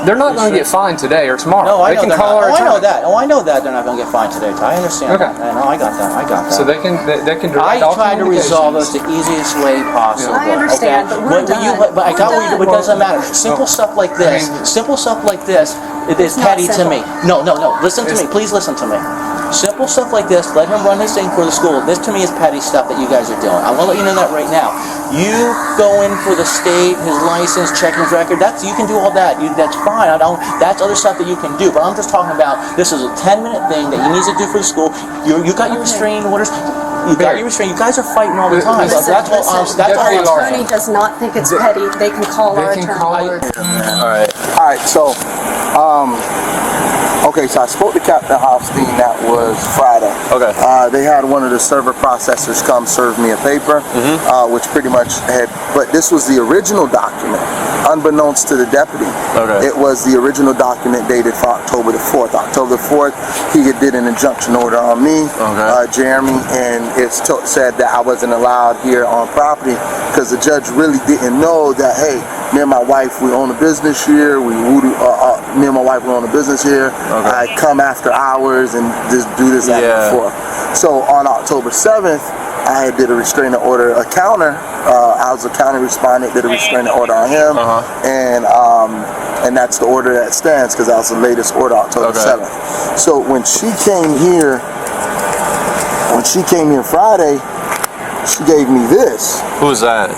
They're not going to get fined today or tomorrow. No, I know they can call our I know that. Oh, I know that they're not going to get fined today. I understand. Okay. That. I got that. So they can direct I try to resolve this the easiest way possible. I understand, okay? but we're done. But I got what you. It doesn't matter. Simple stuff like this. Simple stuff like this. It is petty to me. No. Listen to me. Please listen to me. Simple stuff like this. Let him run his thing for the school. This to me is petty stuff that you guys are doing. I want to let you know that right now. You go in for the state, his license, checking his record. You can do all that. That's fine. That's other stuff that you can do. But I'm just talking about this is a 10-minute thing that he needs to do for the school. You got your restraining orders. You got your restraining. You guys are fighting all the time. Listen, that's all. Our attorney does not think it's petty. They can call our attorney. All right. So, okay, so I spoke to Captain Hofstein. That was Friday. Okay. They had one of the server processors come serve me a paper, which pretty much had, but this was the original document, unbeknownst to the deputy. Okay. It was the original document dated for October the 4th. October the 4th, he did an injunction order on me, Jeremy, and it said that I wasn't allowed here on property because the judge really didn't know that, hey, me and my wife, we own a business here. Me and my wife, we own a business here. I come after hours and just do this before. So on October 7th, I did a restraining order, a counter. I was a county respondent, did a restraining order on him, and that's the order that stands because that was the latest order, October 7th. So when she came here Friday, she gave me this. Who's that?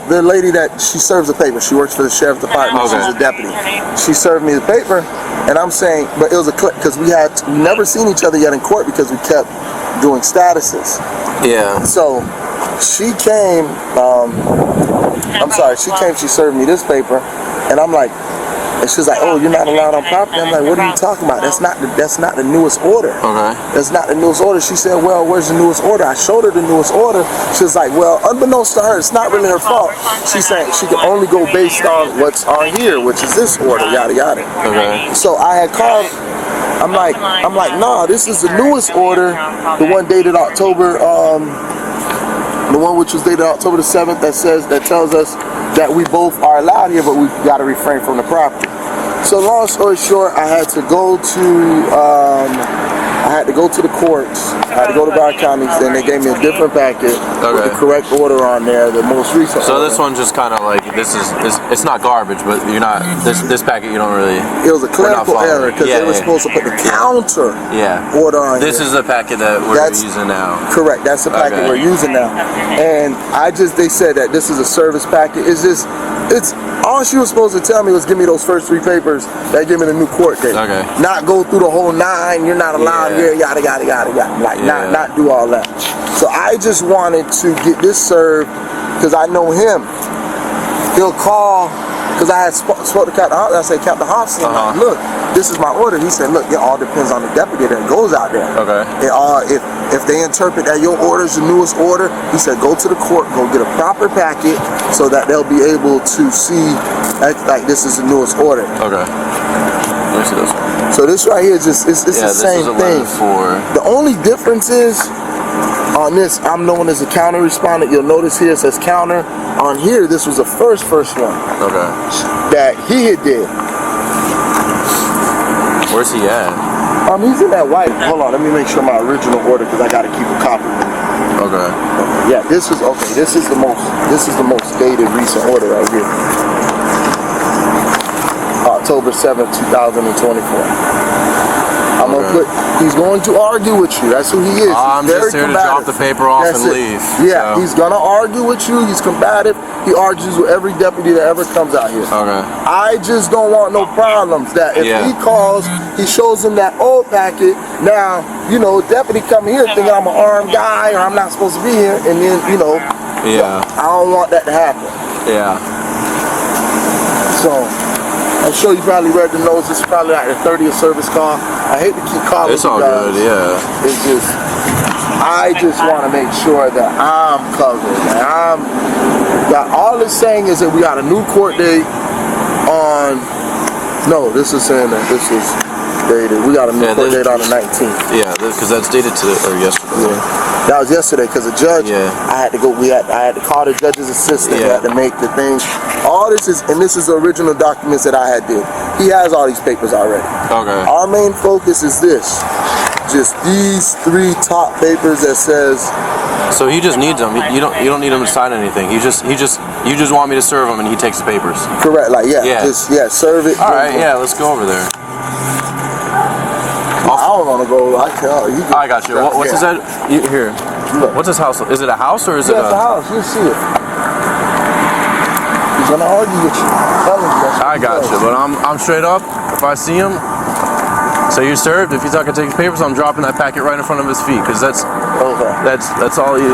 The lady that she serves the paper. She works for the sheriff's department. She's a deputy. She served me the paper, and I'm saying, but it was a clip because we never seen each other yet in court because we kept doing statuses. Yeah. So she came. She served me this paper, and I'm like. And she's like, "Oh, you're not allowed on property." I'm like, "What are you talking about? That's not the newest order. That's not the newest order." She said, "Well, where's the newest order?" I showed her the newest order. She was like, "Well, unbeknownst to her, it's not really her fault." She's saying she can only go based on what's on here, which is this order, yada yada. So I had called. I'm like, "Nah, this is the newest order, the one dated October, the one which was dated October the 7th that tells us that we both are allowed here, but we got to refrain from the property." So long story short, I had to go to the courts. I had to go to Broward County, and they gave me a different packet with the correct order on there, the most recent. So order. this one's just kind of like it's not garbage, but you're not this packet you don't really. It was a clerical error because they were supposed to put the counter order on. This is the packet that we're using now. Correct. That's the packet we're using now, and they said that this is a service packet. It's all she was supposed to tell me was give me those first 3 papers that give me the new court date. Not go through the whole 9. You're not allowed here. Yada yada yada yada. Like not do all that. So I just wanted to get this served because I know him. He'll call because I had spoke to Captain Hofstein. I said, "Captain Hofstein, look, this is my order." He said, "Look, it all depends on the deputy that goes out there. If they interpret that your order is the newest order," he said, "go to the court, go get a proper packet so that they'll be able to see like this is the newest order." So this right here is just it's the same thing. The only difference is on this, I'm known as a counter respondent. You'll notice here it says counter. On here, this was the first one. That he had did. Where's he at? He's in that white. Hold on, let me make sure my original order because I got to keep a copy. Yeah, this is the most dated recent order right here. October 7th, 2024. I'm gonna put. He's going to argue with you. That's who he is. I'm just here to drop the paper off and leave. Yeah, so. He's gonna argue with you. He's combative. He argues with every deputy that ever comes out here. I just don't want no problems. That if he calls, he shows him that old packet. Now, deputy come here thinking I'm an armed guy or I'm not supposed to be here, and then I don't want that to happen. So. I'm sure you probably read the notes. This is probably like the 30th service call. I hate to keep calling. It's all good, It's just, I just want to make sure that I'm covered. All it's saying is that we got a new court date on. No, this is saying that this is dated. We got a new court date on the 19th. Yeah, because that's dated yesterday. Yeah. That was yesterday because the judge. Yeah. I had to go. I had to call the judge's assistant. Yeah. I had to make the thing. All this is, and this is the original documents that I had did. He has all these papers already. Okay. Our main focus is this. Just these 3 top papers that says. So he just needs them. You don't need him to sign anything. You just want me to serve him, and he takes the papers. Correct. Like serve it. All right. Yeah. Let's go over there. I don't want to go. I can't. I got you. What's his head? Here. Look. What's his house? Is it a house or is it it's a house. You see it. He's gonna argue with you. I got you, but I'm straight up. If I see him, say you're served. If he's not gonna take his papers, I'm dropping that packet right in front of his feet, because that's all he.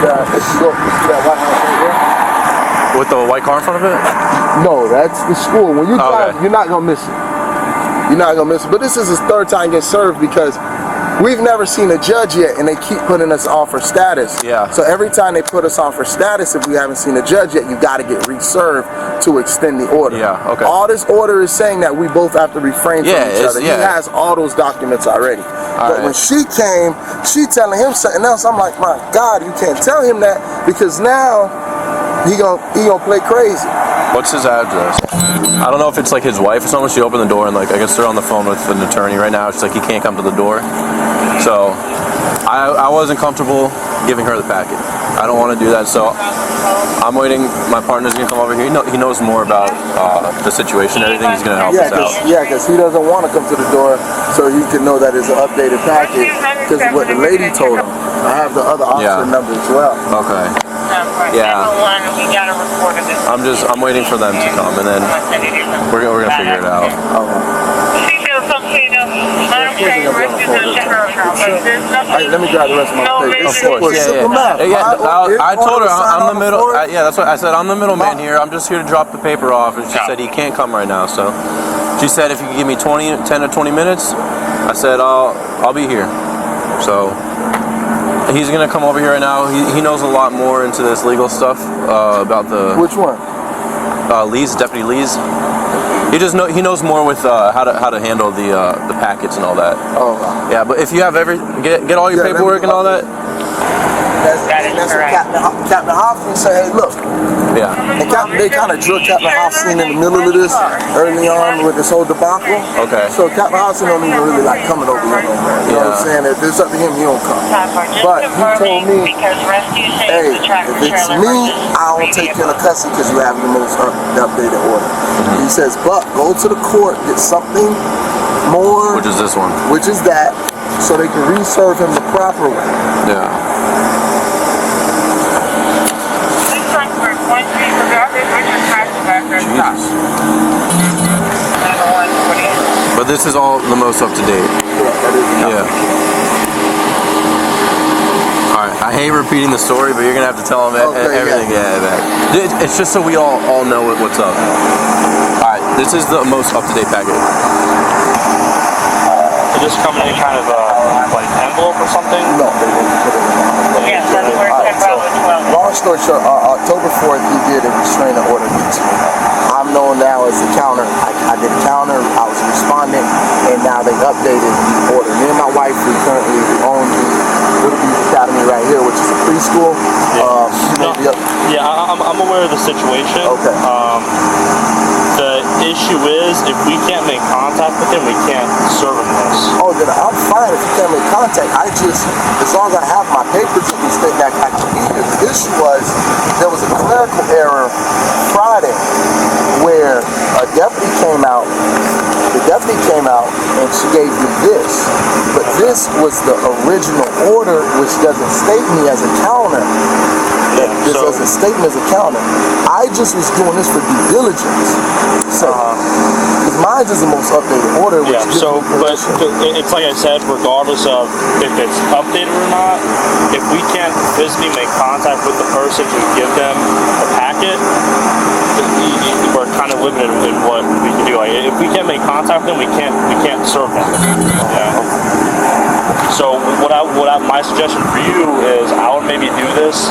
That White House right there? With the white car in front of it? No, that's the school. When you drive, you're not gonna miss it. You're not gonna miss it. But this is his 3rd time getting served because we've never seen a judge yet, and they keep putting us on for status. Yeah. So every time they put us on for status, if we haven't seen a judge yet, you got to get reserved to extend the order. Yeah. Okay. All this order is saying that we both have to refrain from each other. Yeah. He has all those documents already. But right. when she came, she telling him something else. I'm like, my God, you can't tell him that because now he gonna play crazy. What's his address? I don't know if it's like his wife or someone. She opened the door and I guess they're on the phone with an attorney right now. She's like, he can't come to the door. So I wasn't comfortable giving her the packet. I don't want to do that. So I'm waiting. My partner's gonna come over here. He knows more about the situation and everything. He's gonna help us out. Yeah, because he doesn't want to come to the door so he can know that it's an updated packet. Because what the lady told him. I have the other officer number as well. Okay. Yeah. I'm waiting for them to come, and then we're gonna figure it out. Let me grab the rest of my plate. Of course. Yeah. I told her I'm the middle. That's what I said. I'm the middleman here. I'm just here to drop the paper off, and she said he can't come right now. So she said if you could give me 10 to 20 minutes, I said I'll be here. So he's gonna come over here right now. He knows a lot more into this legal stuff about the. Which one? Lee's, Deputy Lee's. He knows more with how to handle the packets and all that. Oh. Wow. Yeah, but if you have get all your paperwork and all that. That's what Captain Hoffman said. Hey, look. Yeah. And they kind of drilled Captain Hoffman in the middle of this early on with this whole debacle. Okay. So Captain Hoffman don't even really like coming over here no more. You know what I'm saying? If it's up to him, he don't come. But he told me, hey, if it's me, I don't take you into custody because you have the most updated order. He says, but go to the court, get something more. Which is this one. Which is that, so they can reserve him the proper way. Yeah. Jesus. But this is all the most up to date. Yeah. Alright, I hate repeating the story, but you're gonna have to tell them everything. Yeah. It's just so we all know what's up. Alright, this is the most up to date packet. Did this come in any kind of like envelope or something? No, they didn't put it in. Yes, that's where it's Long story short, October 4th, he did a restraining order against me. I'm known now as the counter. I did a counter, I was a respondent, and now they updated the order. Me and my wife, we currently own the Little Beach Academy right here, which is a preschool. I'm aware of the situation. Okay. The issue is, if we can't make contact with him, we can't serve him this. Oh, then I'm fine if you can't make contact. I just, as long as I have my papers and these things that I can be here. The issue was, there was a clerical error Friday where a deputy came out. The deputy came out and she gave me this. But this was the original order, which doesn't state me as a counter. This doesn't state me as a counter. I just was doing this for due diligence. So, mine is the most updated order. Which but it's like I said, regardless of if it's updated or not, if we can't physically make contact with the person to give them the packet, we're kind of limited in what we can do. Like, if we can't make contact with them, we can't serve them. Yeah. So my suggestion for you is I would maybe do this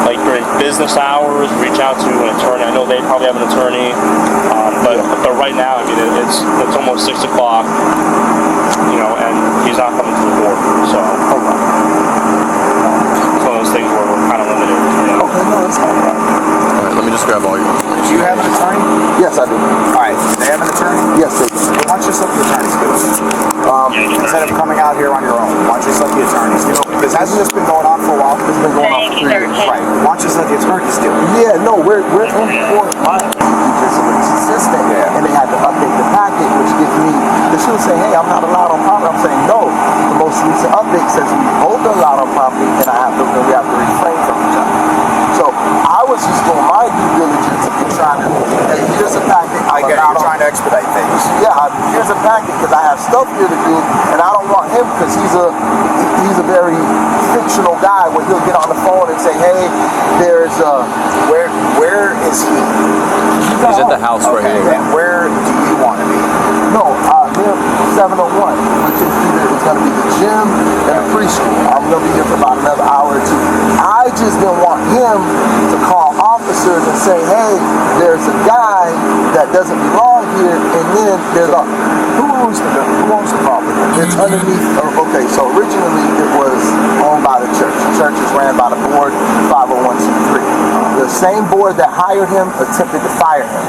like during business hours, reach out to an attorney. I know they probably have an attorney, but right now, I mean, it's almost 6 o'clock, you know, and he's not coming to the court. So it's one of those things where we're kind of limited. You know? Okay, no, that's fine. All right, let me just grab all your. Do you have an attorney? Yes, I do. All right. They have an attorney? Yes, they do. Why don't you let the attorneys do it? Instead of coming out here on your own, why don't you let the attorneys do it? Because hasn't this been going on for a while? It's been going on for 3 years. Right. Why don't you let the attorneys do it? Yeah, no, we're in court. Just with his assistant, and they had to update the packet, which gives me, because she was saying, hey, I'm not allowed on property. I'm saying, no. The most recent update says we both are allowed on property, and we have to refrain from each other. So I was just doing my due diligence and trying to, hey, here's a packet. I get it. You're trying to expedite things. Yeah, here's a packet because I have stuff here to do, and I don't want him because he's a very fictional guy where he'll get on the phone and say, hey, there's where is he? He's at the house right here. And where do you want to be? No, near 701, which is either it's going to be the gym and a preschool. I'm going to be here for about another hour or two. I just didn't want him to call officers and say, hey, there's a guy that doesn't belong here, and then there's a, who owns the property? It's underneath, okay, so originally it was owned by the church. The church is ran by the board, 501c3. The same board that hired him attempted to fire him.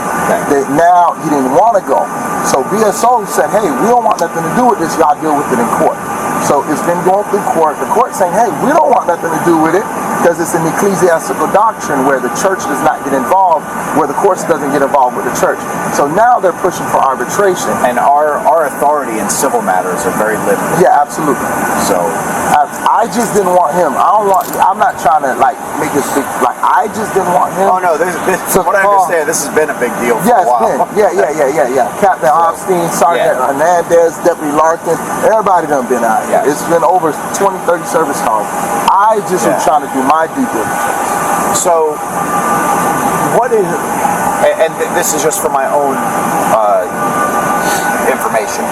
Now he didn't want to go. So BSO said, hey, we don't want nothing to do with this, y'all deal with it in court. So it's been going through court. The court saying, hey, we don't want nothing to do with it because it's an ecclesiastical doctrine where the church does not get involved, where the courts doesn't get involved with the church. So now they're pushing for arbitration. And our authority in civil matters are very limited. Yeah, absolutely. So I just didn't want him. I'm not trying to like make this big, like I just didn't want him. oh no, this from what I understand, this has been a big deal for Yeah, a while. Yeah. Captain Hofstein, Sergeant Hernandez, Deputy Larkin, everybody done been out here. It's been over 20, 30 service calls. I just am trying to do my due diligence. So, what is, and this is just for my own information,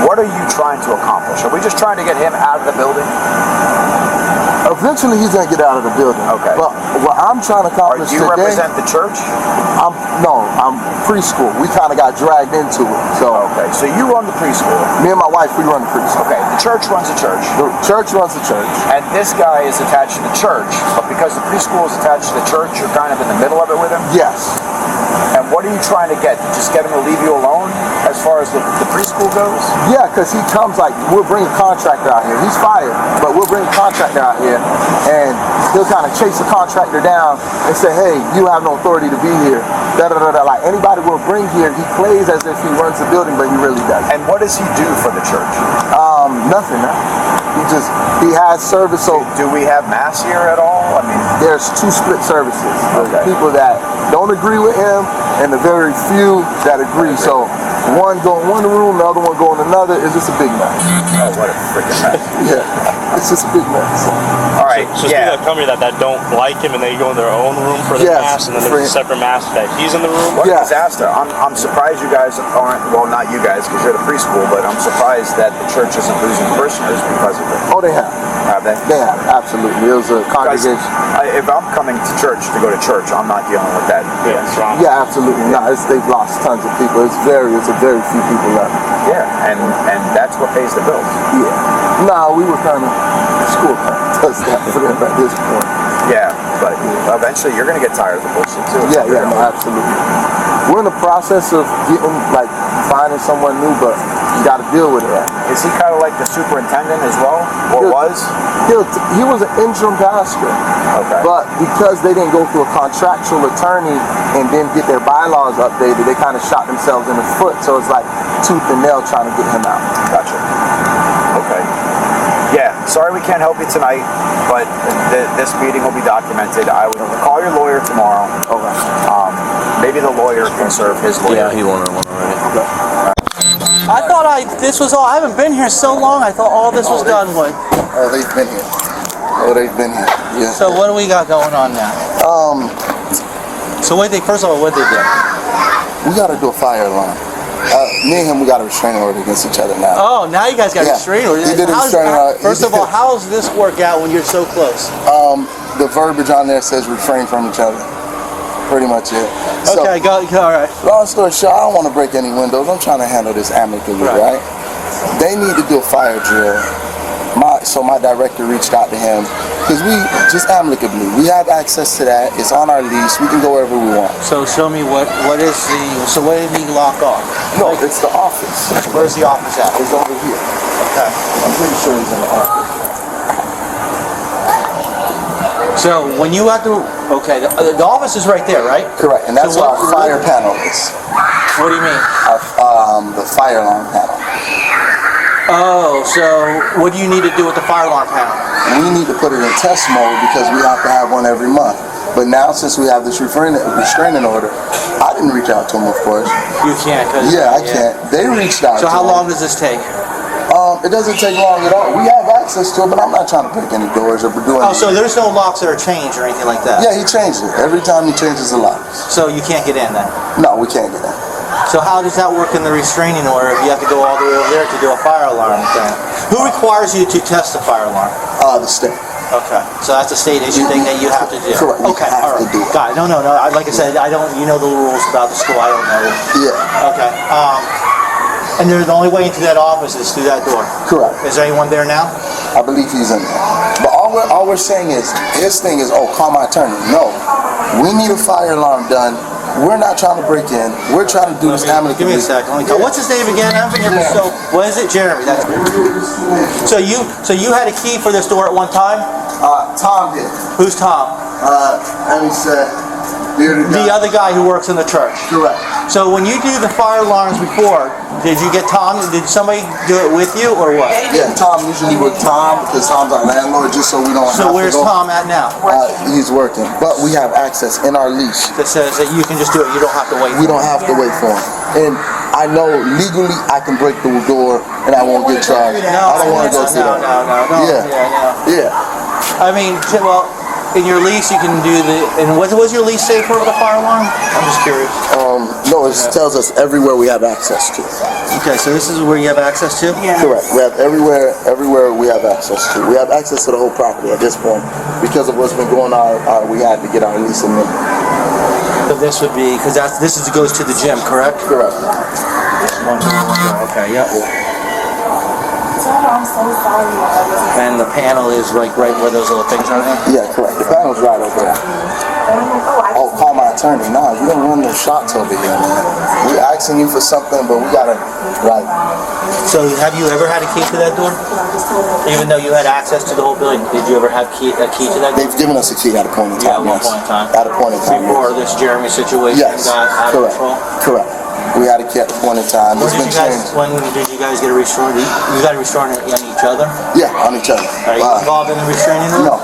what are you trying to accomplish? Are we just trying to get him out of the building? Eventually he's going to get out of the building. Okay. But what I'm trying to accomplish Do you today, represent the church? I'm preschool. We kind of got dragged into it. So Okay, so you run the preschool. me and my wife, we run the preschool. Okay, the church runs the church. The church runs the church. And this guy is attached to the church, but because the preschool is attached to the church, you're kind of in the middle of it with him? Yes. And what are you trying to get? Just get him to leave you alone as far as the preschool goes? Yeah, because he comes like, we'll bring a contractor out here. He's fired, but we'll bring a contractor out here, and he'll kind of chase the contractor down and say, hey, you have no authority to be here. Da-da-da-da. Like anybody we'll bring here, he plays as if he runs the building, but he really doesn't. And what does he do for the church? Nothing. He has service. So Do we have mass here at all? I mean, there's two split services. There's Okay. people that don't agree with him, and the very few that agree. So one go in one room, the other one go in another. It's just a big mess. oh, what a freaking mess. Yeah, it's just a big mess. All right, So speaking of company that don't like him and they go in their own room for the Yes, mass, and then there's a separate mass that he's in the room. What Yeah. a disaster. I'm surprised you guys aren't, well, not you guys because you're the preschool, but I'm surprised that the church isn't losing parishioners because of it. Oh, they have. Have they? They have, absolutely. It was a Because congregation. if I'm coming to church to go to church, I'm not dealing with that. Yeah, absolutely. No, they've lost tons of people. It's a very few people left. Yeah, and that's what pays the bills. Yeah. No, we were kind of, school kind of does that for them at this point. Yeah, but eventually you're going to get tired of the bullshit too. Yeah, no, absolutely. We're in the process of getting, finding someone new, but you got to deal with it. Is he kind of like the superintendent as well? Or was? He was an interim pastor. Okay. But because they didn't go through a contractual attorney and then get their bylaws updated, they kind of shot themselves in the foot. So it's like tooth and nail trying to get him out. Gotcha. Okay. Yeah, sorry we can't help you tonight, but this meeting will be documented. I will call your lawyer tomorrow. Okay. Maybe the lawyer can serve his lawyer. Yeah, he wanted one already. Okay. I thought this was all. I haven't been here so long. I thought all this was done with. Oh, they've been here. Yeah. So what do we got going on now? Um, So first of all, what they do? we got to do a fire alarm. Me and him, we got a restraining order against each other now. Oh, now you guys got Yeah. restraining orders. He did a restraining order. First of all, how does this work out when you're so close? The verbiage on there says refrain from each other. Pretty much it. Okay, all right. Long story short, I don't want to break any windows. I'm trying to handle this amicably, right? They need to do a fire drill. So my director reached out to him because we just amicably. We have access to that. It's on our lease. We can go wherever we want. So show me what did he lock off? No, it's the office. Where's the office at? It's over here. Okay. I'm pretty sure he's in the office. So when you have to, the office is right there, right? Correct, and that's So where our fire panel is. What do you mean? The fire alarm panel. Oh, so what do you need to do with the fire alarm panel? We need to put it in test mode because we have to have one every month. But now, since we have this restraining order, I didn't reach out to him, of course. You can't. Yeah, I can't. They reached out. So to how him. long does this take? It doesn't take long at all. We have access to it, but I'm not trying to break any doors or do anything. Oh, so there's no locks that are changed or anything like that? Yeah, he changed it. Every time he changes the locks. So you can't get in then? No, we can't get in. So how does that work in the restraining order if you have to go all the way over there to do a fire alarm thing? Who requires you to test the fire alarm? The state. Okay, so that's a state issue thing that you have to do. Correct. Okay, You have all right. to do it. Got it. No. Like I said, I don't. You know the rules about the school. I don't know. Yeah. Okay. And the only way into that office is through that door. Correct. Is there anyone there now? I believe he's in there. But all we're saying is, his thing is, call my attorney. No. We need a fire alarm done. We're not trying to break in. We're trying to do this amicably. Give me a second. What's his name again? I've been here for so. What is it, Jeremy? That's so you had a key for this door at one time. Tom did. Who's Tom? And he said, The other guy who works in the church. Correct. So when you do the fire alarms before, did you get Tom? Did somebody do it with you or what? Yeah, Tom usually with Tom because Tom's our landlord, just so we don't. So where's Tom at now? He's working, but we have access in our lease that says that you can just do it. You don't have to wait. We don't have to wait for him. And I know legally I can break the door and I won't get charged. I don't want to go through that. No. Yeah. I mean, well, in your lease you can do the. And what was your lease say for the fire alarm? I'm just curious. No, it tells us everywhere we have access to. Okay, so this is where you have access to? Yeah. Correct. We have everywhere we have access to. We have access to the whole property at this point. Because of what's been going on, we had to get our lease amended. So this would be, because this goes to the gym, correct? Correct. Okay, yeah. And the panel is like right where those little things are there? Yeah, correct. The panel's right over there. Call my attorney. Nah, you don't run no shots over here, man. We're asking you for something, but we gotta, right. So have you ever had a key to that door? Even though you had access to the whole building, did you ever have a key to that door? They've given us a key at a point in time, at one point in time. At a point in time, Before this Jeremy situation got out of control? Correct. We had a key at a point in time. When did you guys get a restraining? You got a restraining on each other? Yeah, on each other. Are you involved in the restraining order? No.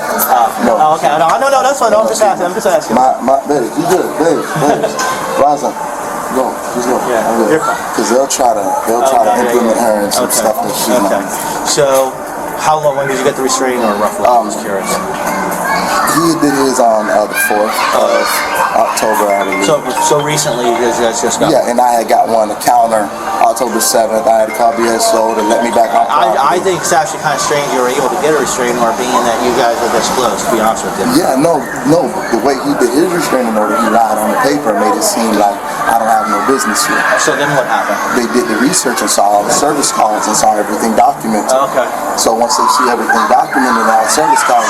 No. Oh, okay. No, that's fine. No, I'm just asking. Baby, you good, baby. Rise up. Go, just go. Yeah, you're fine. Because they'll try to implement her and some stuff that she's not. So, when did you get the restraining order roughly? I'm just curious. He did his on the 4th of October, I believe. So recently, you guys just got. Yeah, and I had got one, a counter, October 7th. I had to call BSO to let me back on property. I think it's actually kind of strange you were able to get a restraining order, being that you guys are this close. To be honest with you. Yeah, no. The way he did his restraining order, he lied on the paper and made it seem like I don't have no business here. So then what happened? They did the research and saw all the service calls and saw everything documented. Okay. So once they see everything documented on service calls,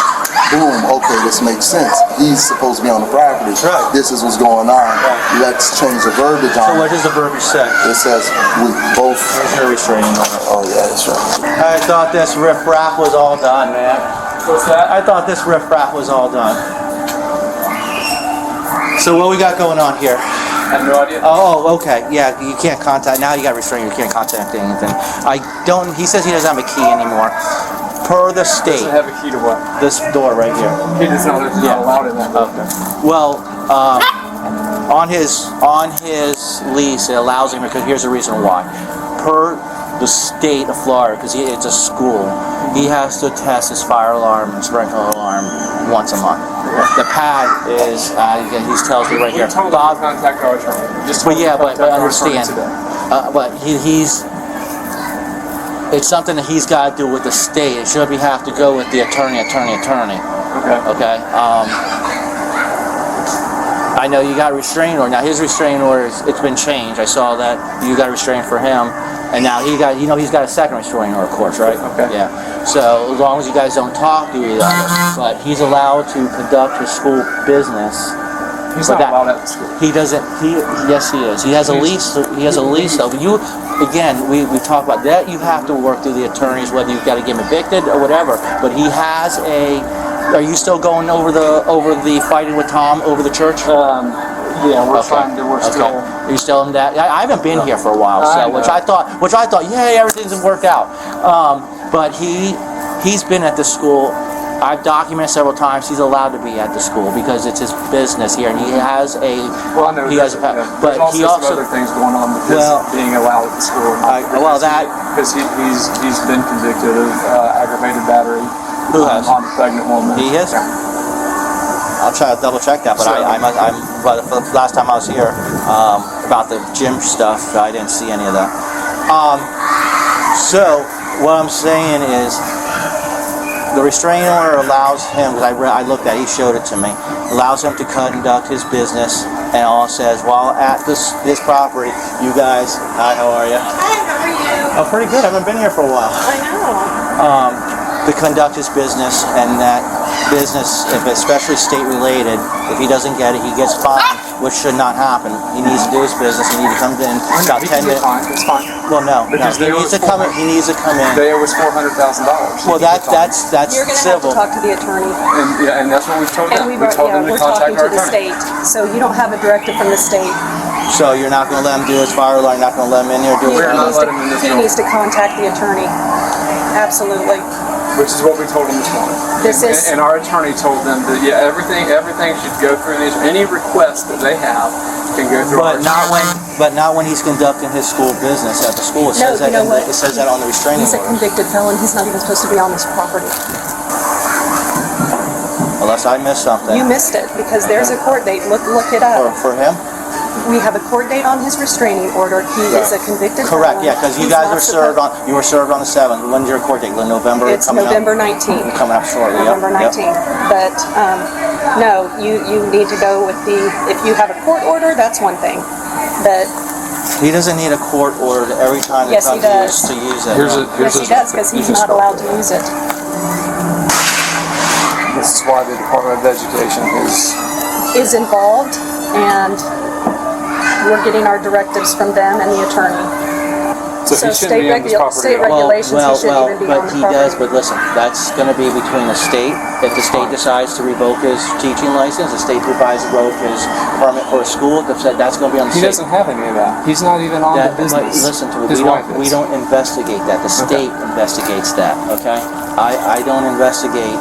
boom, okay, this makes sense. He's supposed to be on the property. Right. This is what's going on. Right. Let's change the verbiage on it. So what does the verbiage say? It says we both. Where's your restraining order? Oh yeah, that's right. I thought this riff-raff was all done, man. What's that? I thought this riff-raff was all done. So what we got going on here? I have no idea. Oh, okay. Yeah, you can't contact. Now you got restraining. You can't contact anything. He says he doesn't have a key anymore. Per the state. Doesn't have a key to what? This door right here. He doesn't know there's not allowed in that. Okay. Well, on his lease, it allows him, because here's the reason why. Per the state of Florida, because it's a school, he has to test his fire alarm and sprinkler alarm once a month. The pad is, he tells me right here. We told him to contact our attorney. Just But yeah, but contact our attorney understand. today. But he's. It's something that he's got to do with the state. It shouldn't have to go with the attorney. Okay. Okay. I know you got a restraining order. Now his restraining order, it's been changed. I saw that you got a restraining for him, and now he's got a second restraining order, of course, right? Okay. Yeah. So as long as you guys don't talk to each other, but he's allowed to conduct his school business. He's not allowed at the school. He doesn't. Yes, he is. He has a lease. He has a lease though. But you, again, we talk about that. You have to work through the attorneys, whether you've got to get him evicted or whatever. But he has a. Are you still going over the fighting with Tom over the church? Yeah, we're trying to. We're still. Are you still in that? I haven't been here for a while, so which I thought, yay, everything's worked out. But he's been at the school. I've documented several times he's allowed to be at the school because it's his business here, and he has a. Well, I know. He has a. But there's he also also. some other things going on with his being allowed at the school. Because he's been convicted of aggravated battery. Who has? On a pregnant woman. He is? Yeah. I'll try to double check that, but but the last time I was here, about the gym stuff, I didn't see any of that. So, what I'm saying is, the restraining order allows him, because I looked at it, he showed it to me, allows him to conduct his business, and all it says, while at this property, you guys, hi, how are you? Hi, how are you? Oh, pretty good, I haven't been here for a while. I know. To conduct his business, and that business, if especially state related, if he doesn't get it, he gets fined, which should not happen. He needs to do his business. He needs to come in about 10 minutes. It's fine. Well, no, Because he needs to come in. He needs to come in. They owe us $400,000. Well, that's You're going to have to civil. talk to the attorney. And that's what we've told them. And We told them to we're contact talking our to the attorney. state. So you don't have a directive from the state. So you're not going to let him do his fire alarm. You're not going to let him in here do We're it. not letting him in this He building. needs to contact the attorney. Absolutely. Which is what we told them this morning. And our attorney told them that everything should go through these. Any request that they have can go through. But not when he's conducting his school business at the school. It No, says that. you know what? It says that on the restraining He's a order. convicted felon. He's not even supposed to be on this property. Unless I missed something. You missed it because there's a court date. Look it up. For him. We have a court date on his restraining order. He is a convicted Correct, felon. yeah, because you He's guys not were served on. You were served on the 7th. When's your court date? November. It's coming November up? 19th. Coming up shortly. November Yep. 19th. But no, you need to go with if you have a court order, that's one thing. But He doesn't need a court order every time Yes, he does. to use it. yes, he does because he's not allowed to use it. This is why the Department of Education Is involved, and we're getting our directives from them and the attorney. So he shouldn't be on this property state at all. regulations, he shouldn't even be on but the he property. does. But listen, that's going to be between the state. If the state decides to revoke his teaching license, the state provides to revoke his permit for a school. That's going to be on the He state. doesn't have any of that. He's not even on the But business. listen to me. His wife is. We don't investigate that. The state investigates that. Okay. I don't investigate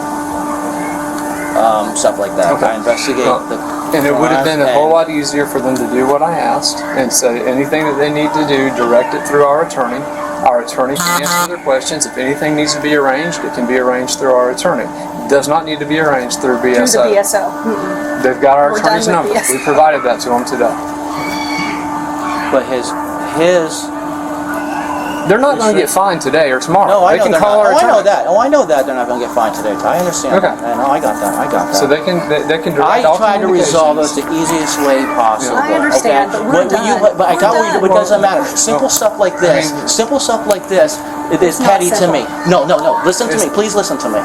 stuff like that. Okay. I investigate the. And it would have been a crimes whole and- lot easier for them to do what I asked and say anything that they need to do, direct it through our attorney. Our attorney can answer their questions. If anything needs to be arranged, it can be arranged through our attorney. It does not need to be arranged through Through the BSO. BSO. They've got our We're attorney's done with number. BSO. We provided that to them today. But his. They're not going to get fined today or tomorrow. No, I they know can they're call not. our I attorney. know that. I know that they're not going to get fined today. I understand. Okay. That. I got that. So they can direct all I try to resolve this communications. the easiest way possible. I understand, okay? but we're done. But I got We're what it done. doesn't matter. Simple stuff like this. Simple stuff like this. It is not petty to simple. me. No. Listen to me. Please listen to me.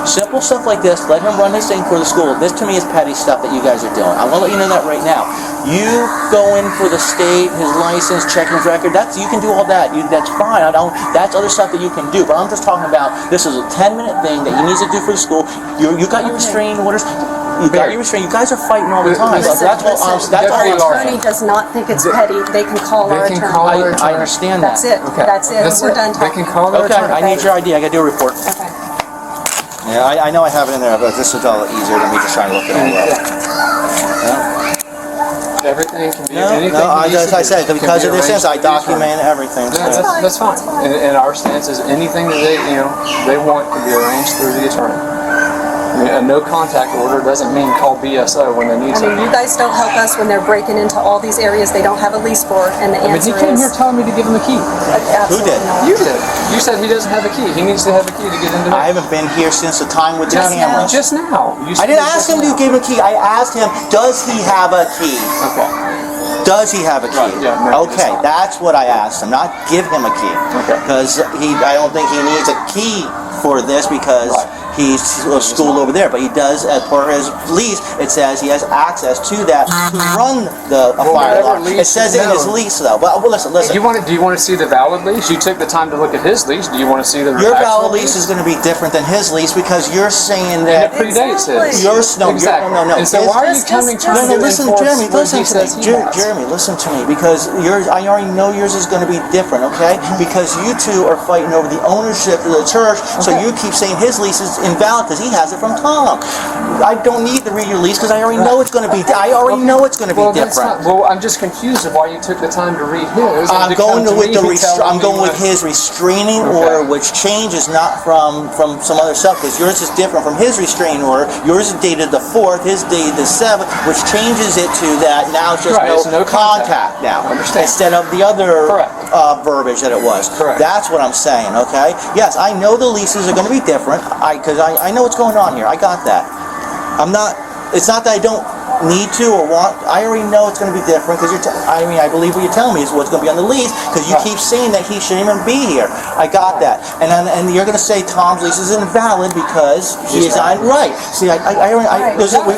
Simple stuff like this. Let him run his thing for the school. This to me is petty stuff that you guys are doing. I want to let you know that right now. You go in for the state, his license, checking his record. You can do all that. That's fine. That's other stuff that you can do. But I'm just talking about this is a 10-minute thing that he needs to do for the school. You got your restraining orders. You got your restraining. You guys are fighting all the time. Listen, That's all I'm our saying. attorney does not think it's petty. They can call our They can attorney. call our I attorney. understand that. That's it. Okay. That's it. We're done They talking. can call their Okay, attorney. I need your ID. I got to do a report. Okay. Yeah, I know I have it in there, but this is all easier than me just trying to look it all up. Everything can be No, anything. that needs as to I be said, can because be of this arranged sense, I through the attorney. document everything. Yeah, so- that's fine. And our stance is anything that they want can be arranged through the attorney. I mean, a no contact order doesn't mean call BSO when they need I mean, to. you guys don't help us when they're breaking into all these areas they don't have a lease for, and the I mean, he answer came is here telling me to give him a key. absolutely did? not. You did. You said he doesn't have a key. He needs to have a key to get into I there. haven't been here since the time with the Just now. cameras. Just now. You I said didn't it ask just him to now. give him a key. I asked him, does he have a key? Okay. Does he have a key? Right, yeah, no, he does Okay, not. that's what I asked him, not give him a key. Okay. Because I don't think he needs a key for this because Right. he's schooled over there. But he does, as per his lease, it says he has access to that to run the fire whatever alarm. It lease says is it in his known. lease though. But listen. Do you want to see the valid lease? You took the time to look at his lease. Do you want to see the Your actual valid lease is going to be different than his lease because you're saying that And it predates his. yours. No, Exactly. no. And so His- why are you Just- coming just- trying No, to listen, enforce Jeremy, what listen he to says me. he has? Jeremy, listen to me, because yours, I already know yours is going to be different, okay? Because you two are fighting over the ownership of the church, so you keep saying his lease is invalid because he has it from Tom. I don't need to read your lease because I already know it's going to be. I already know it's going to be Well, that's different. not, well, I'm just confused of why you took the time to read his. and I'm to going come to with me the and tell I'm me going with what- his restraining Okay. order, which changes not from some other stuff because yours is different from his restraining order. Yours is dated the 4th, his dated the 7th, which changes it to that now it's just Right, it's no contact. now Understand. instead of the other Correct. verbiage that it was. Correct. That's what I'm saying. Okay. Yes, I know the leases are going to be different. Because I know what's going on here. I got that. I'm not. It's not that I don't need to or want. I already know it's going to be different because I believe what you're telling me is what's going to be on the lease because you Right. keep saying that he shouldn't even be here. I got that, and you're going to say Tom's lease is invalid because he is on right. See,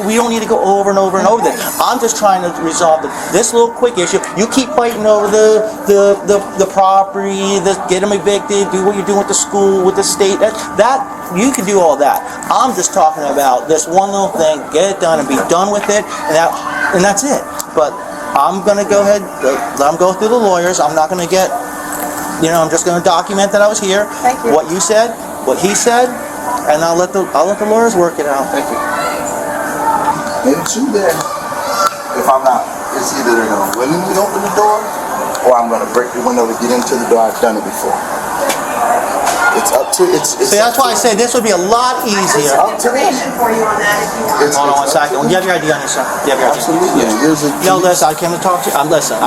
we don't need to go over and over and over this. I'm just trying to resolve this little quick issue. You keep fighting over the property, get him evicted, do what you're doing with the school, with the state. That you can do all that. I'm just talking about this one little thing. Get it done and be done with it, and that's it. But I'm gonna go ahead. Let him go through the lawyers. I'm not gonna get. I'm just gonna document that I was here. Thank you. What you said, what he said, and I'll let the lawyers work it out. Thank you. Maybe two there. If I'm not, it's either they're gonna willingly open the door, or I'm gonna break the window to get into the door. I've done it before. It's up to See, that's why I say this would be a lot easier. up to me. For you on that if you want. Hold on one second. You have your ID on you, sir. You have your ID. Absolutely. Here's a No, listen. I came to talk to you. Listen.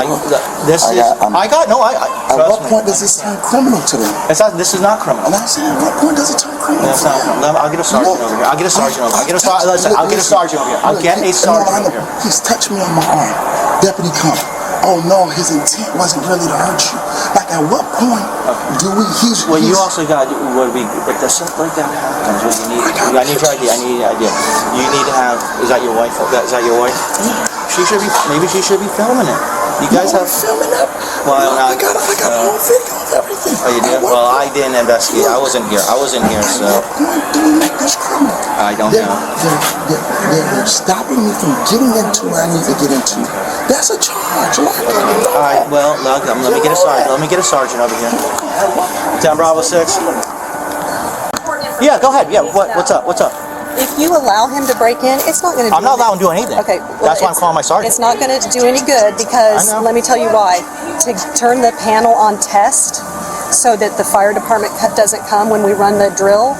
This is. At Trust what me. point does this turn criminal to them? This is not criminal. And I said, at what point does it turn criminal? That's not criminal. I'll get a sergeant over here. I'll get a sergeant over here. I'll get a sergeant over here. I'll get a sergeant over here. He's touched me on my arm. Deputy come. Oh no, his intent wasn't really to hurt you. Like at what point do we? Well, you also got to if there's something like that happens, what you need. I need your ID. I need your ID. You need to have. Is that your wife? Is that your wife? She should be. Maybe she should be filming it. You guys have. filming up. Well, I got a whole video of everything. Oh, you did? Well, I didn't investigate. I wasn't here, so At what point do we make this criminal? I don't know. They're stopping me from getting into where I need to get into. That's a charge. All right. Well, look. Let me get a sergeant. Let me get a sergeant over here. 10 Bravo 6. Yeah, go ahead. Yeah. What's up? What's up? If you allow him to break in, it's not going to do I'm not allowing him to do anything. Okay. That's why I'm calling my sergeant. It's not going to do any good because, I know. let me tell you why. To turn the panel on test so that the fire department doesn't come when we run the drill,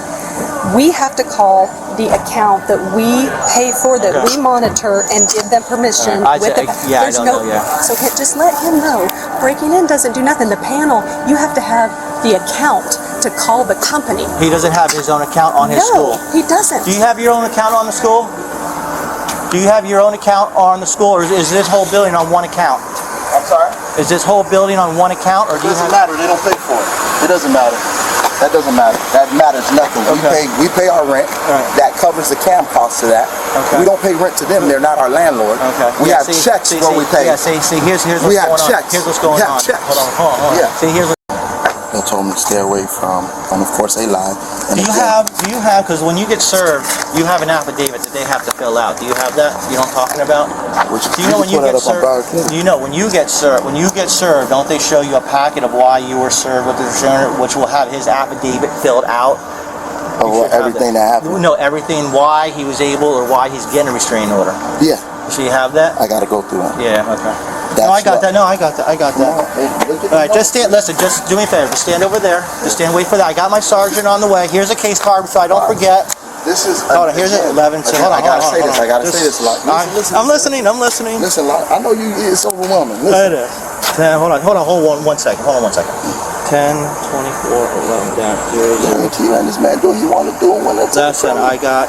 we have to call the account that we pay for, that we monitor, and give them permission. I with the, don't know, yeah. So just let him know. Breaking in doesn't do nothing. The panel, you have to have the account to call the company. He doesn't have his own account on his school. No, he doesn't. Do you have your own account on the school? Do you have your own account on the school, or is this whole building on one account? I'm sorry? Is this whole building on one account, or do you have? matter. They don't pay for it. It doesn't matter. That doesn't matter. That matters nothing. Okay. We pay our rent. Right. That covers the cam cost of that. Okay. We don't pay rent to them. They're not our landlord. Okay. We have checks where we pay. Yeah, see, here's what's We have going checks. on. Here's what's going We have on. checks. Hold on. Yeah. See, here's what. They told me to stay away from, and of course they lied. And Do you have, because when you get served, you have an affidavit that they have to fill out. Do you have that? You know what I'm talking about? Do you know when you get served? Do you know when you get served? When you get served, don't they show you a packet of why you were served with the restrainer, which will have his affidavit filled out? everything that happened. No, everything. Why he was able, or why he's getting a restraining order. Yeah, So you have that? I got to go through it. Yeah. Okay. That's No, I got what- that. No, I got that. I got that. All right, just stand. Listen, just do me a favor. Just stand over there. Just stand. Wait for that. I got my sergeant on the way. Here's a case card, so I don't forget. This is. Hold on, here's it, 11. So hold on, I gotta say hold this. on. I gotta say this a lot. Listen, I'm listening. I'm listening. Listen, I know you. It's overwhelming. Listen. It is. 10, hold on one second. 10, 24, 11, down, 0, 0. And this man do what he want to do when it's. Listen, I got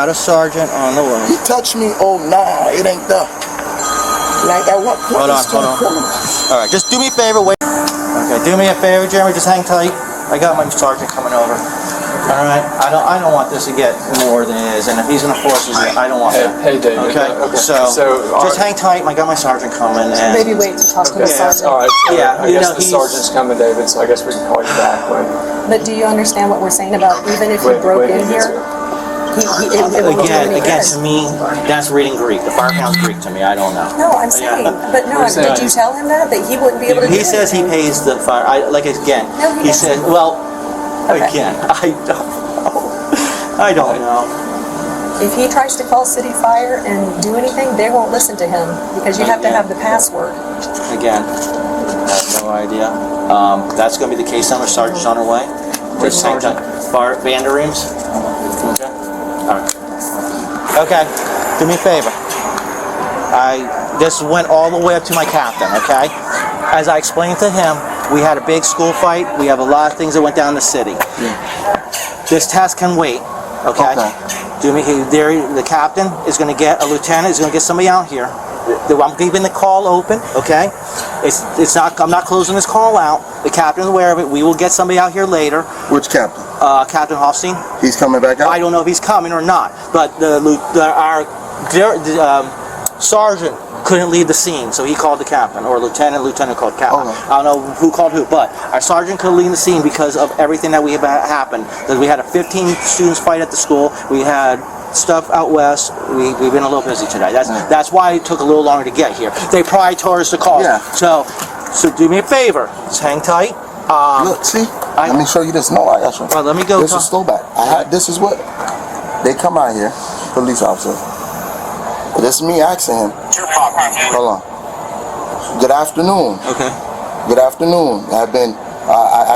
a sergeant on the way. He touched me. Oh nah, it ain't done. Like at what point? Hold on. All right, just do me a favor. Wait. Okay, do me a favor, Jeremy. Just hang tight. I got my sergeant coming over. All right. I don't want this to get more than it is, and if he's gonna force it, I don't want that. Hey, David. Okay. So just hang tight. I got my sergeant coming. And Maybe wait to talk to the sergeant. All right. So Yeah, I you guess know, the he's- sergeant's coming, David. So I guess we can call you back when. But do you understand what we're saying about even if he broke in here? It won't do any Again, good. to me, that's reading Greek. The fire pound's Greek to me. I don't know. No, I'm saying, but no, What are you did you saying? tell him that he wouldn't be able to do He says he anything? pays the fire. Again. No, he He said, doesn't. well, Okay. again, I don't know. If he tries to call city fire and do anything, they won't listen to him because you have to have the password. Again, I have no idea. That's going to be the case number. Sergeant's on her way. Just hang tight. Vandereems. Okay. All right. Okay. Do me a favor. This went all the way up to my captain. Okay. As I explained to him, we had a big school fight. We have a lot of things that went down in the city. This test can wait. Okay. The captain is going to get a lieutenant. Is going to get somebody out here. I'm keeping the call open. Okay. It's not. I'm not closing this call out. The captain's aware of it. We will get somebody out here later. Which captain? Captain Hofstein. He's coming back out. I don't know if he's coming or not, but our sergeant couldn't leave the scene, so he called the captain, or lieutenant called captain. Okay. I don't know who called who, but our sergeant couldn't leave the scene because of everything that happened. That we had a 15 students fight at the school. We had stuff out west. We've been a little busy today. That's why it took a little longer to get here. They probably told us to call. Yeah. So do me a favor. Just hang tight. Look, see. Let me show you this. No, I got you. Well, let me go. This is throwback. This is what they come out here, police officer. This is me asking him. Hold on. Good afternoon. Okay. Good afternoon. I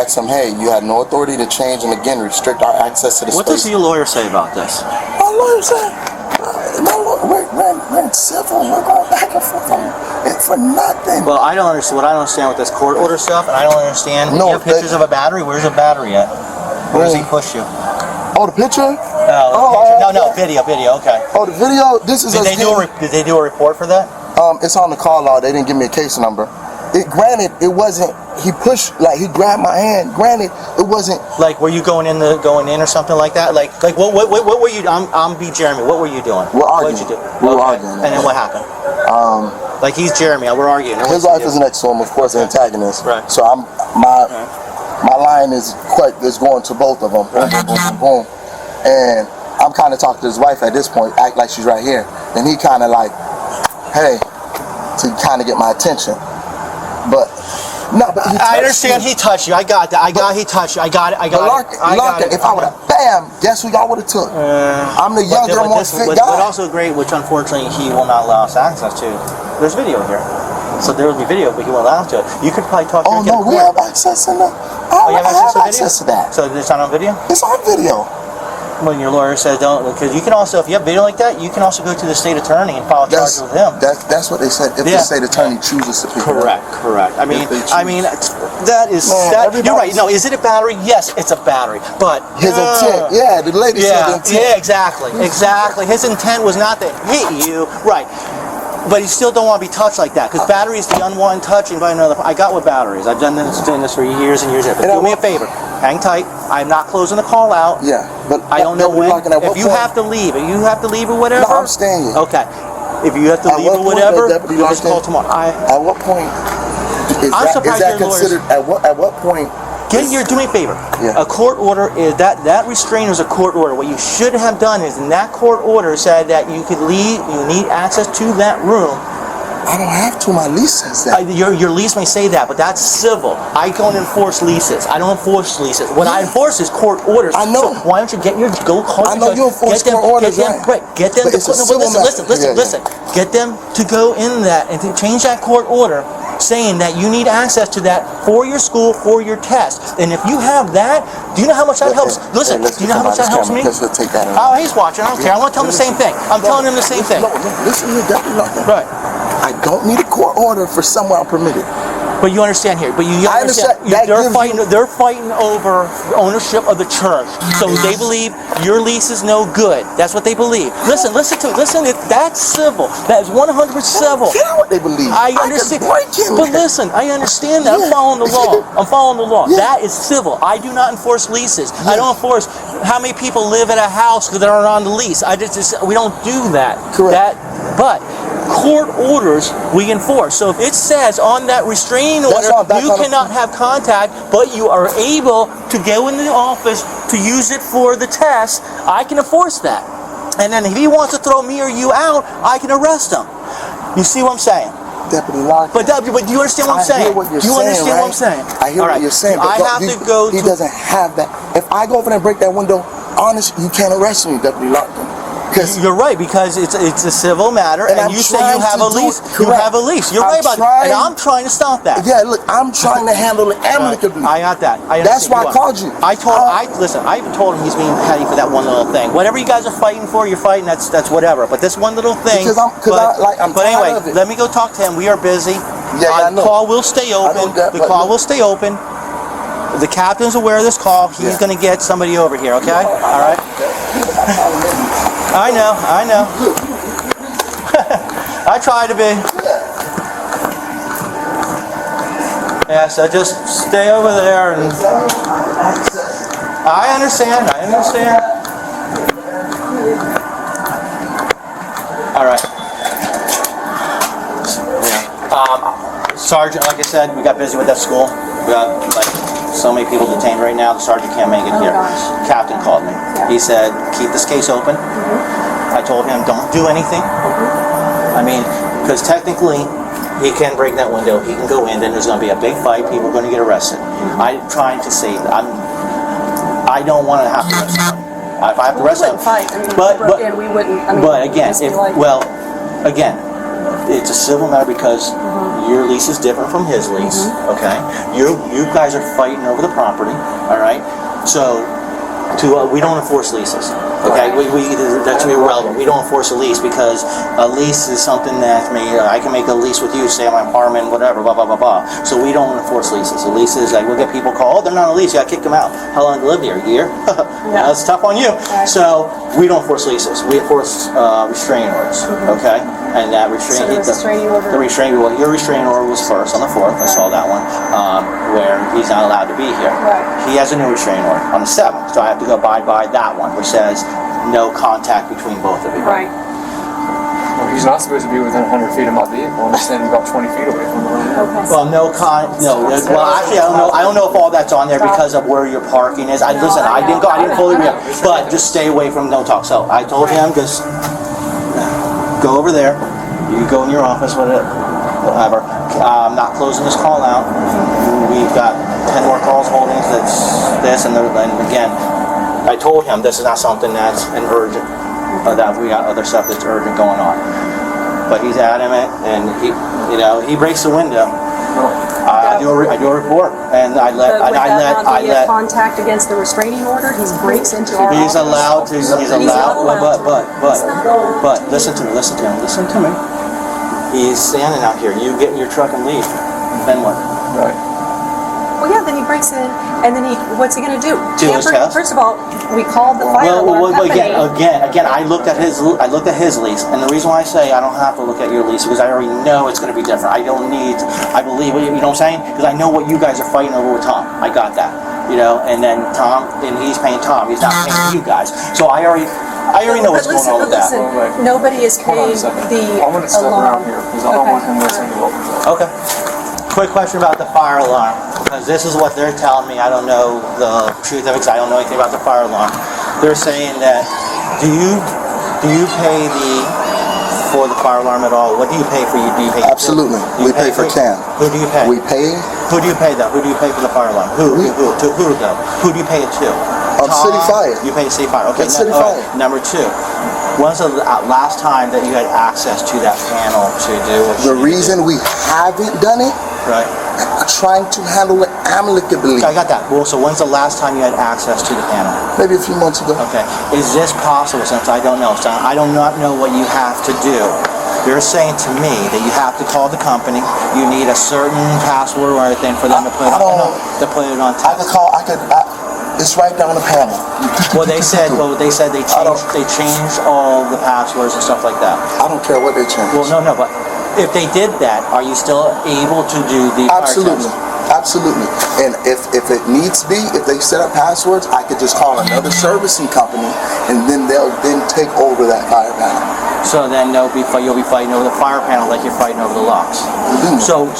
asked him, hey, you had no authority to change and again restrict our access to the What space. does your lawyer say about this? My lawyer said, we're civil. We're going back and forth on it for nothing. Well, I don't understand. What I don't understand with this court order stuff, and I don't understand. No, you have pictures of a battery. Where's the battery at? Where does he push you? Oh, the picture? No, video. Okay. Oh, the video. This is. Did they do a report for that? It's on the call log. They didn't give me a case number. Granted, it wasn't. He pushed, like he grabbed my hand. Granted, it wasn't. Like, were you going in or something like that? Like what were you? I'm B. Jeremy. What were you doing? We're What arguing. did you do? We were arguing. And then what happened? Like he's Jeremy. We're arguing. His wife is next to him, of course, the antagonist. Right. So my line is going to both of them. Boom, boom, boom, boom, boom. And I'm kind of talking to his wife at this point, act like she's right here. And he kind of like, hey, to kind of get my attention. But no, but I understand he touched you. I got that. He touched you. I got it. Larkin, if I would have, bam, guess who y'all would have took? I'm the younger, more fit But guy. also great, which unfortunately he will not allow us access to. There's video here. So there will be video, but he won't allow us to. You could probably talk to him. Oh no, we have access to that. Oh, you have access to that. So it's not on video? It's on video. When your lawyer says don't, because you can also, if you have video like that, you can also go to the state attorney and file a charge with him. That's what they said. If the state attorney chooses to pick it up. Correct. I mean, that is you're right. No, is it a battery? Yes, it's a battery. But his intent, yeah, the lady said intent. Yeah, exactly. His intent was not to hit you, right? But you still don't want to be touched like that, because battery is the unwanted touching by another. I got with batteries. I've done this for years and years. But do me a favor, hang tight. I'm not closing the call out. Yeah, but I don't know when. If you have to leave, or whatever. No, I'm staying here. Okay. If you have to leave or whatever, you just call tomorrow. At what point is that considered? At what point? Do me a favor. Yeah. A court order is that restrainer is a court order. What you should have done is, in that court order, said that you could leave. You need access to that room. I don't have to. My lease says that. Your lease may say that, but that's civil. I don't enforce leases. I don't enforce leases. What I enforce is court orders. I know. So why don't you go call? I know you enforce court orders, right? Get them. Listen. Get them to go in that and to change that court order, saying that you need access to that for your school, for your test. And if you have that, Do you know how much that helps? Listen, do you know how much that helps me? Take that Oh, he's watching. I don't care. I want to tell him the same thing. I'm telling him the same thing. No, listen to Deputy Lockdown. Right. I don't need a court order for somewhere I'm permitted. But you understand here. But you I understand. understand. They're fighting over ownership of the church. So they believe your lease is no good. That's what they believe. Listen to it. Listen. That's civil. That is 100% civil. I don't care what they believe. I understand. But But listen, I understand that. I'm following the law. I'm following the law. That is civil. I do not enforce leases. I don't enforce how many people live in a house that are on the lease. We don't do that. Correct. But court orders we enforce. So if it says on that restraining order you cannot have contact, but you are able to go in the office to use it for the test, I can enforce that. And then if he wants to throw me or you out, I can arrest him. You see what I'm saying? Deputy Lockdown. But do you understand what I'm saying? I hear what you're you saying, understand right? what I'm saying? I hear what you're saying. But I have to go he doesn't have that. If I go over there and break that window, honest, you can't arrest me, Deputy Lockdown. You're right, because it's a civil matter, and you say you have a lease. You have a lease. You're right about that. And I'm trying to stop that. Yeah, look, I'm trying to handle it amicably. I got that. That's why I called you. I even told him he's being petty for that one little thing. Whatever you guys are fighting for, you're fighting. That's whatever. But this one little thing. I'm but anyway, tired of it. let me go talk to him. We are busy. Yeah, I know. The call will stay open. The call will stay open. The captain's aware of this call. He's going to get somebody over here. Okay. All right. I know. I try to be. Yeah, so just stay over there and... I understand. All right. Sergeant, like I said, we got busy with that school. We got so many people detained right now, the sergeant can't make it here. Captain called me. He said, keep this case open. I told him, don't do anything. I mean, because technically, he can break that window, he can go in, then there's going to be a big fight, people are going to get arrested. I'm trying to save them. I don't want to have to arrest him. If I have to arrest him. But again, it's a civil matter because your lease is different from his lease, okay? You guys are fighting over the property, all right? So, we don't enforce leases, okay? That's irrelevant. We don't enforce a lease because a lease is something that I can make a lease with you, stay in my apartment, whatever, blah, blah, blah, blah. So we don't enforce leases. A lease is we'll get people call, they're not on a lease, you gotta kick them out. How long do you live here? A year? Yeah, that's tough on you. So we don't enforce leases. We enforce restraining orders, okay? And that restraining order. Your restraining order was first on the 4th. I saw that one, where he's not allowed to be here. He has a new restraining order on the 7th, so I have to go abide by that one, which says no contact between both of you. Right. Well, he's not supposed to be within 100 feet of my vehicle. I'm standing about 20 feet away from the road. Well, Well, actually, I don't know if all that's on there because of where your parking is. I didn't fully read it, but just stay away from no talk. So I told him just go over there. You go in your office with it, whatever. I'm not closing this call out. We've got 10 more calls holding. That's this and again. I told him this is not something that's an urgent. That we got other stuff that's urgent going on. But he's adamant, and he breaks the window. I do a report, and I let contact against the restraining order. He breaks into our He's allowed office. to. He's allowed. But listen to me. He's standing out here. You get in your truck and leave. Then what? Right. Well, yeah. Then he breaks in, and then what's he going to do? Do his test? First of all, we called the fire alarm company. Again, I looked at his lease, and the reason why I say I don't have to look at your lease because I already know it's going to be different. I believe you know what I'm saying, because I know what you guys are fighting over with Tom. I got that, and then Tom, and he's paying Tom. He's not paying you guys. So I already know what's going on with that. Nobody is paying the I want to step alarm. around here because I don't want him listening to what we're saying. Okay. Quick question about the fire alarm, because this is what they're telling me. I don't know the truth of it because I don't know anything about the fire alarm. They're saying that, do you pay for the fire alarm at all? What do you pay for? Do you pay? Absolutely. We pay for CAM. Who do you pay? We pay. Who do you pay though? Who do you pay for the fire alarm? Who though? Who do you pay it to? City Fire. You pay City Fire. Okay. City Fire. Number 2. When's the last time that you had access to that panel to do what The reason we haven't done it Right. Trying to handle it amicably. I got that. Well, so when's the last time you had access to the panel? Maybe a few months ago. Okay. Is this possible, since I don't know, so I do not know what you have to do. You're saying to me that you have to call the company, you need a certain password or anything for them to put it on test. It's right down the panel. Well, they said they changed all the passwords and stuff like that. I don't care what they change. Well, no, but if they did that, are you still able to do the fire Absolutely. test? Absolutely. And if it needs to be, if they set up passwords, I could just call another servicing company and then they'll take over that fire panel. So then you'll be fighting over the fire panel like you're fighting over the locks. So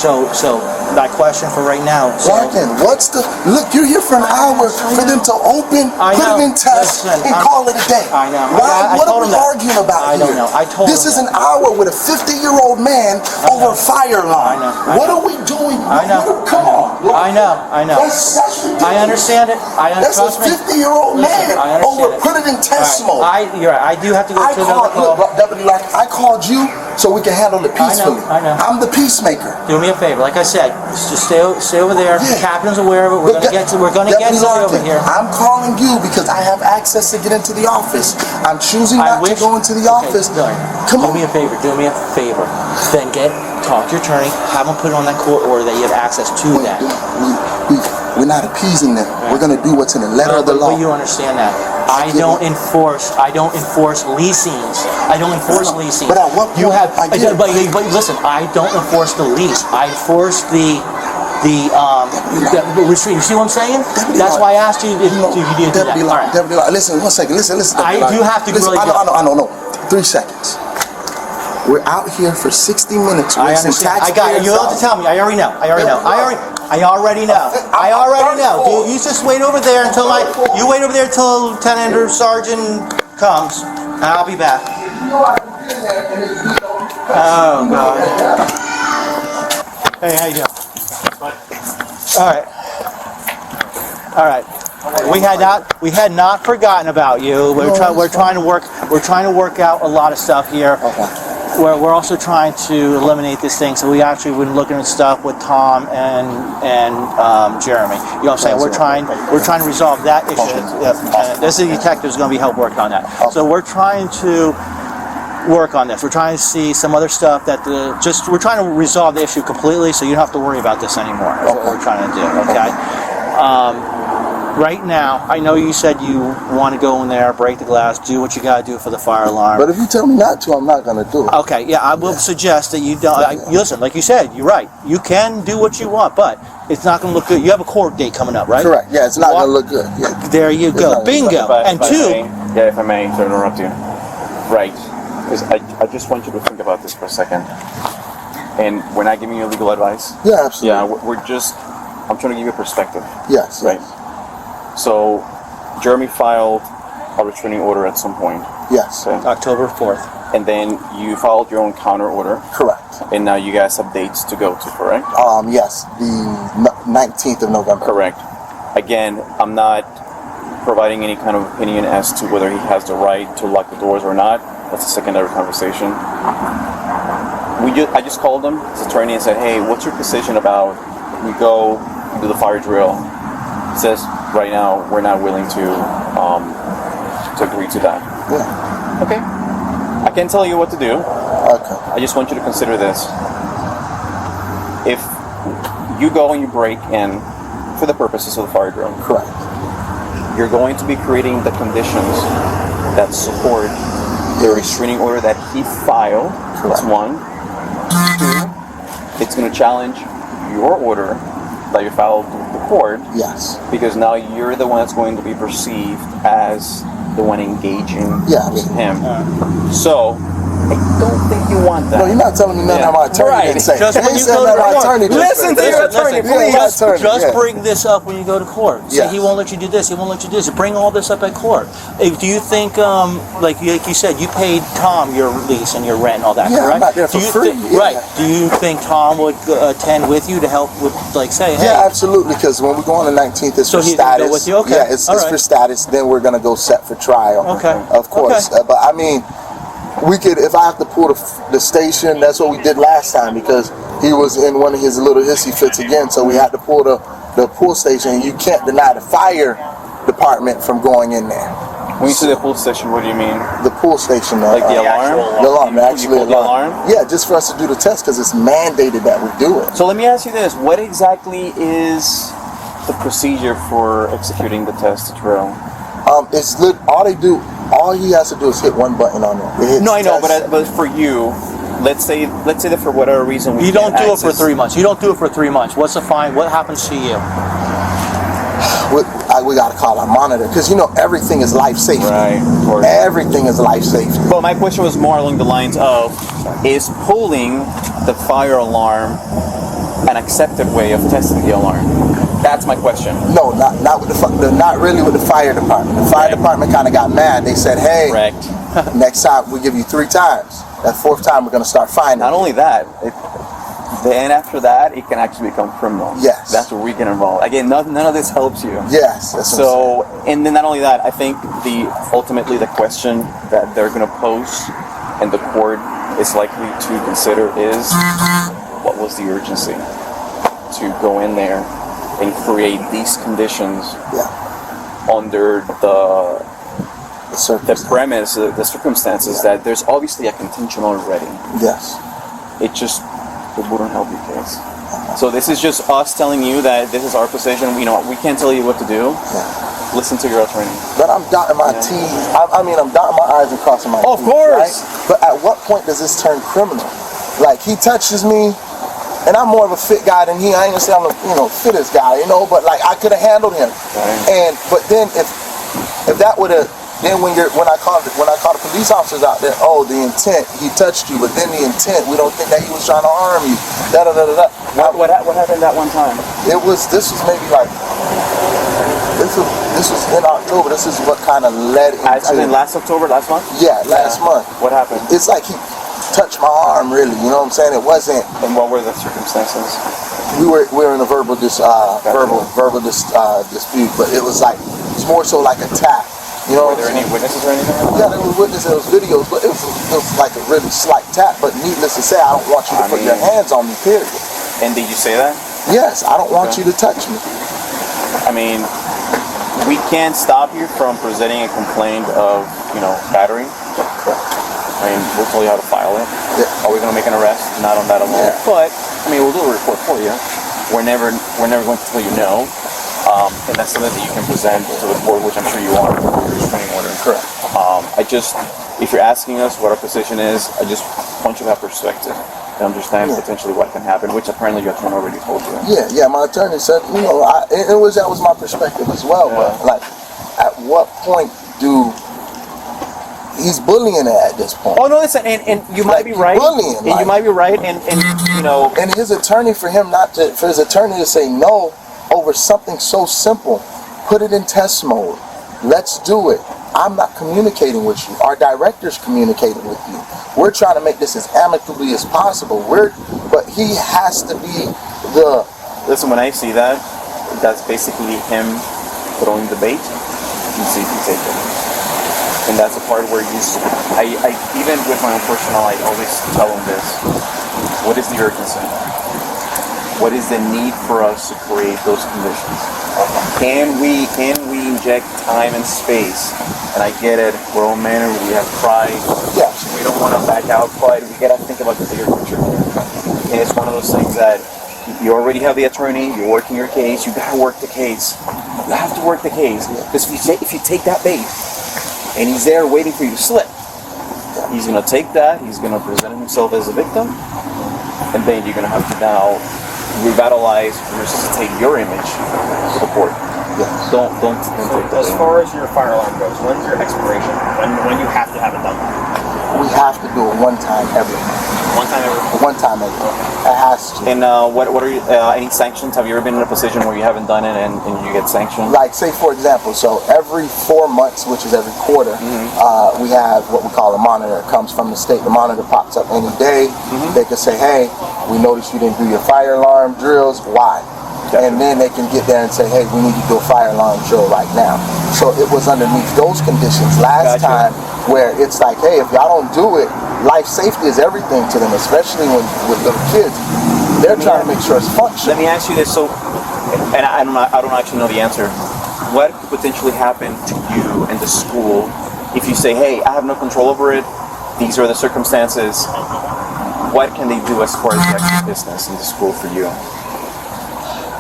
my question for right now. Look, you're here for an hour for them to open, put it in test, and call it a day. I know. What are we arguing about here? I don't know. This is an hour with a 50-year-old man over a fire line. What are we doing? I know. Come on. I know. That's ridiculous. I understand it. That's a 50-year-old man put it in test mode. You're right. I do have to go to another call. I called you so we can handle it peacefully. I know. I'm the peacemaker. Do me a favor. Like I said, just stay over there. The captain's aware of it. We're gonna get somebody over here. I'm calling you because I have access to get into the office. I'm choosing not to go into the office. Come on. Do me a favor. Then talk to your attorney. Have them put it on that court order that you have access to that. We're not appeasing them. Right. We're going to do what's in the letter of the law. But you understand that. I don't enforce leasings. I don't enforce leasing. But at what point? But listen, I don't enforce the lease. I enforce the restraining. You see what I'm saying? That's why I asked you if you did that. All right. Listen, 1 second. Listen. I do have to really. I don't know. 3 seconds. We're out here for 60 minutes. I understand. I got it. You don't have to tell me. I already know. I already know. Dude, you just wait over there until Lieutenant or Sergeant comes, and I'll be back. Oh God. Hey, how you doing? All right. We had not forgotten about you. We're trying to work out a lot of stuff here. Okay. We're also trying to eliminate this thing, so we actually been looking at stuff with Tom and Jeremy. You know what I'm saying? We're trying to resolve that issue. This detective is going to be help working on that. So we're trying to work on this. We're trying to see some other stuff that we're trying to resolve the issue completely, so you don't have to worry about this anymore. That's what we're trying to do. Okay. Right now, I know you said you want to go in there, break the glass, do what you got to do for the fire alarm. But if you tell me not to, I'm not going to do it. Okay, yeah, I will suggest that you don't. Listen, like you said, you're right. You can do what you want, but it's not going to look good. You have a court date coming up, right? Correct. Yeah, it's not going to look good. Yeah. There you go. Bingo. And two. If I may, to interrupt you. Right. Because I just want you to think about this for a second. And we're not giving you legal advice. Yeah, absolutely. Yeah, I'm trying to give you a perspective. Yes. Right. So, Jeremy filed a restraining order at some point. Yes. Okay? October 4th. And then you filed your own counter order. Correct. And now you guys have dates to go to, correct? Yes, the 19th of November. Correct. Again, I'm not providing any kind of opinion as to whether he has the right to lock the doors or not. That's a secondary conversation. I just called him, his attorney, and said, hey, what's your decision about we go do the fire drill? He says, right now, we're not willing to agree to that. Yeah. Okay. I can't tell you what to do. Okay. I just want you to consider this. If you go and you break in for the purposes of the fire drill, correct, you're going to be creating the conditions that support the restraining order that he filed. Correct. That's one. Two, it's going to challenge your order that you filed with the court. Yes. Because now you're the one that's going to be perceived as the one engaging with him. So, I don't think you want that. No, you're not telling me nothing about my attorney didn't say. Just when you go to court. Listen to your attorney, please. Just bring this up when you go to court. Say he won't let you do this, he won't let you do this. Bring all this up at court. Do you think, like you said, you paid Tom your lease and your rent and all that, correct? I'm not there for free. Right. Do you think Tom would attend with you to help with, like, say, hey? Yeah, absolutely, because when we go on the 19th, it's so for he's status. Go with you? Okay. Yeah, it's for status. Then we're going to go set for trial. Okay. Of course. Okay. But I mean, we could, if I have to pull the station, that's what we did last time, because he was in one of his little hissy fits again, so we had to pull the pull station. You can't deny the fire department from going in there. When you say the pull station, what do you mean? The pull station, Like the alarm? The alarm, actually. You pull the alarm? Yeah, just for us to do the test because it's mandated that we do it. So let me ask you this: what exactly is the procedure for executing the test drill? It's lit. All he has to do is hit one button on it. No, I know, but for you, let's say that for whatever reason You don't do it for 3 months. You don't do it for 3 months. What's the fine? What happens to you? We got to call our monitor because everything is life safety. Right. Of course. Everything is life safety. But my question was more along the lines of: is pulling the fire alarm an accepted way of testing the alarm? That's my question. No, not with not really with the fire department. The fire department kind of got mad. They said, "Hey, Correct. next time we give you 3 times. That 4th time we're going to start finding." Not only that, then after that, it can actually become criminal. Yes. That's where we get involved. Again, none of this helps you. Yes. That's what So, and then not only that, I think ultimately the question that they're going to pose and the court is likely to consider is, what was the urgency to go in there and create these conditions under the premise, the circumstances that there's obviously a contention already. Yes. It wouldn't help your case. So this is just us telling you that this is our position. We can't tell you what to do. Listen to your attorney. But I'm dotting my T's. I'm dotting my I's and crossing my T's. Of course. Right? But at what point does this turn criminal? Like, he touches me, and I'm more of a fit guy than he. I ain't gonna say I'm the fittest guy, but like I could have handled him. Right. But then if that would have. Then when I call the police officers out there, the intent, he touched you, but then the intent, we don't think that he was trying to harm you. What happened that one time? This was maybe like this was in October. This is what kind of led into. As in last October, last month? Yeah, last month. What happened? It's like he touched my arm, really. You know what I'm saying? It wasn't. And what were the circumstances? We were in a verbal dispute, but it was like it's more so like a tap. Were there any witnesses or anything? Yeah, there were witnesses, there was videos, but it was like a really slight tap. But needless to say, I don't want you to put your hands on me, period. And did you say that? Yes, I don't want you to touch me. We can't stop you from presenting a complaint of, battery. We'll tell you how to file it. Yeah. Are we going to make an arrest? Not on that alone. Yeah. But, we'll do a report for you. We're never going to tell you no. And that's something that you can present to the court, which I'm sure you want for your restraining order. Correct. If you're asking us what our position is, I just want you to have perspective and understand potentially what can happen, which apparently your attorney already told you. Yeah, my attorney said, that was my perspective as well. Yeah. But like, at what point he's bullying it at this point? Oh no, listen, and you might be right. Bullying, and you might be right, and And his attorney, for his attorney to say no over something so simple, put it in test mode. Let's do it. I'm not communicating with you. Our director's communicating with you. We're trying to make this as amicably as possible. But he has to be the. Listen, when I see that, that's basically him throwing the bait and see if you take it. And that's a part where I even with my own personal, I always tell him this. What is the urgency? What is the need for us to create those conditions? Can we inject time and space? And I get it, we're all men, we have pride. Yeah. We don't want to back out, but we gotta think about the bigger picture. And it's one of those things that you already have the attorney, you're working your case, you gotta work the case. You have to work the case. Because if you take that bait and he's there waiting for you to slip, he's gonna take that, he's gonna present himself as a victim, and then you're gonna have to now revitalize, resuscitate your image to the court. Yes. Don't take that. As far as your fire alarm goes, when's your expiration? When you have to have it done? We have to do it one time every month. One time every month? One time every month. It has to. And what are any sanctions? Have you ever been in a position where you haven't done it and you get sanctioned? Like, say for example, so every 4 months, which is every quarter, we have what we call a monitor. It comes from the state. The monitor pops up any day. They can say, hey, we noticed you didn't do your fire alarm drills. Why? Gotcha. And then they can get there and say, hey, we need to do a fire alarm drill right now. So it was underneath those conditions last time where it's like, hey, if y'all don't do it, life safety is everything to them, especially with little kids. They're trying to make sure it's functional. Let me ask you this. So, and I don't actually know the answer. What could potentially happen to you and the school if you say, hey, I have no control over it, these are the circumstances? What can they do as far as the business in the school for you?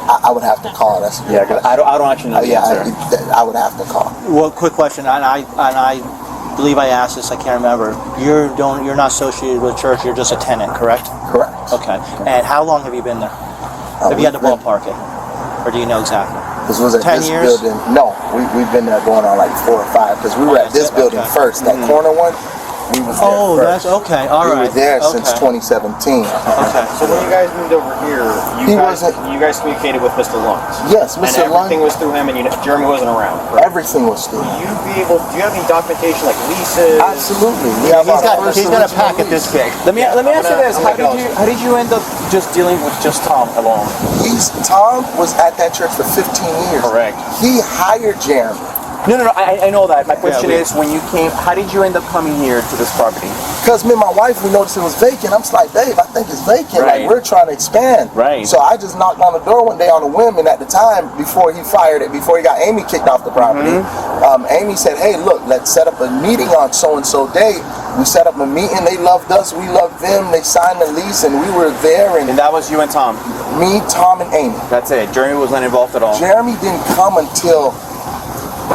I would have to call. That's Yeah, because I don't actually know the answer. I would have to call. Well, quick question, and I believe I asked this. I can't remember. You're not associated with church. You're just a tenant, correct? Correct. Okay. And how long have you been there? Have you had to ballpark it, or do you know exactly? This was at 10 this years? building. No, we've been there going on like 4 or 5 because we were at this building first. That corner one, we was there Oh, first. that's okay. All right. We were there since Okay. 2017. Okay. So when you guys moved over here, He wasn't- you guys communicated with Mr. Lund. Yes, And Mr. everything Lund. was through him, and Jeremy wasn't around. Correct? Everything was through. Do you have any documentation like leases? Absolutely. We have our first He's got a original packet lease. this big. Let me ask you this. I'm gonna- How did you end up just dealing with just Tom alone? Tom was at that church for 15 years. Correct. He hired Jeremy. No, I know that. My question is, when you came, how did you end up coming here to this property? Because me and my wife, we noticed it was vacant. I'm just like, babe, I think it's vacant. Right. Like, we're trying to expand. Right. So I just knocked on the door one day on a whim, and at the time, before he got Amy kicked off the property, Amy said, hey, look, let's set up a meeting on so-and-so day. We set up a meeting. They loved us. We loved them. They signed the lease, and we were there. And that was you and Tom? Me, Tom, and Amy. That's it. Jeremy was not involved at all? Jeremy didn't come until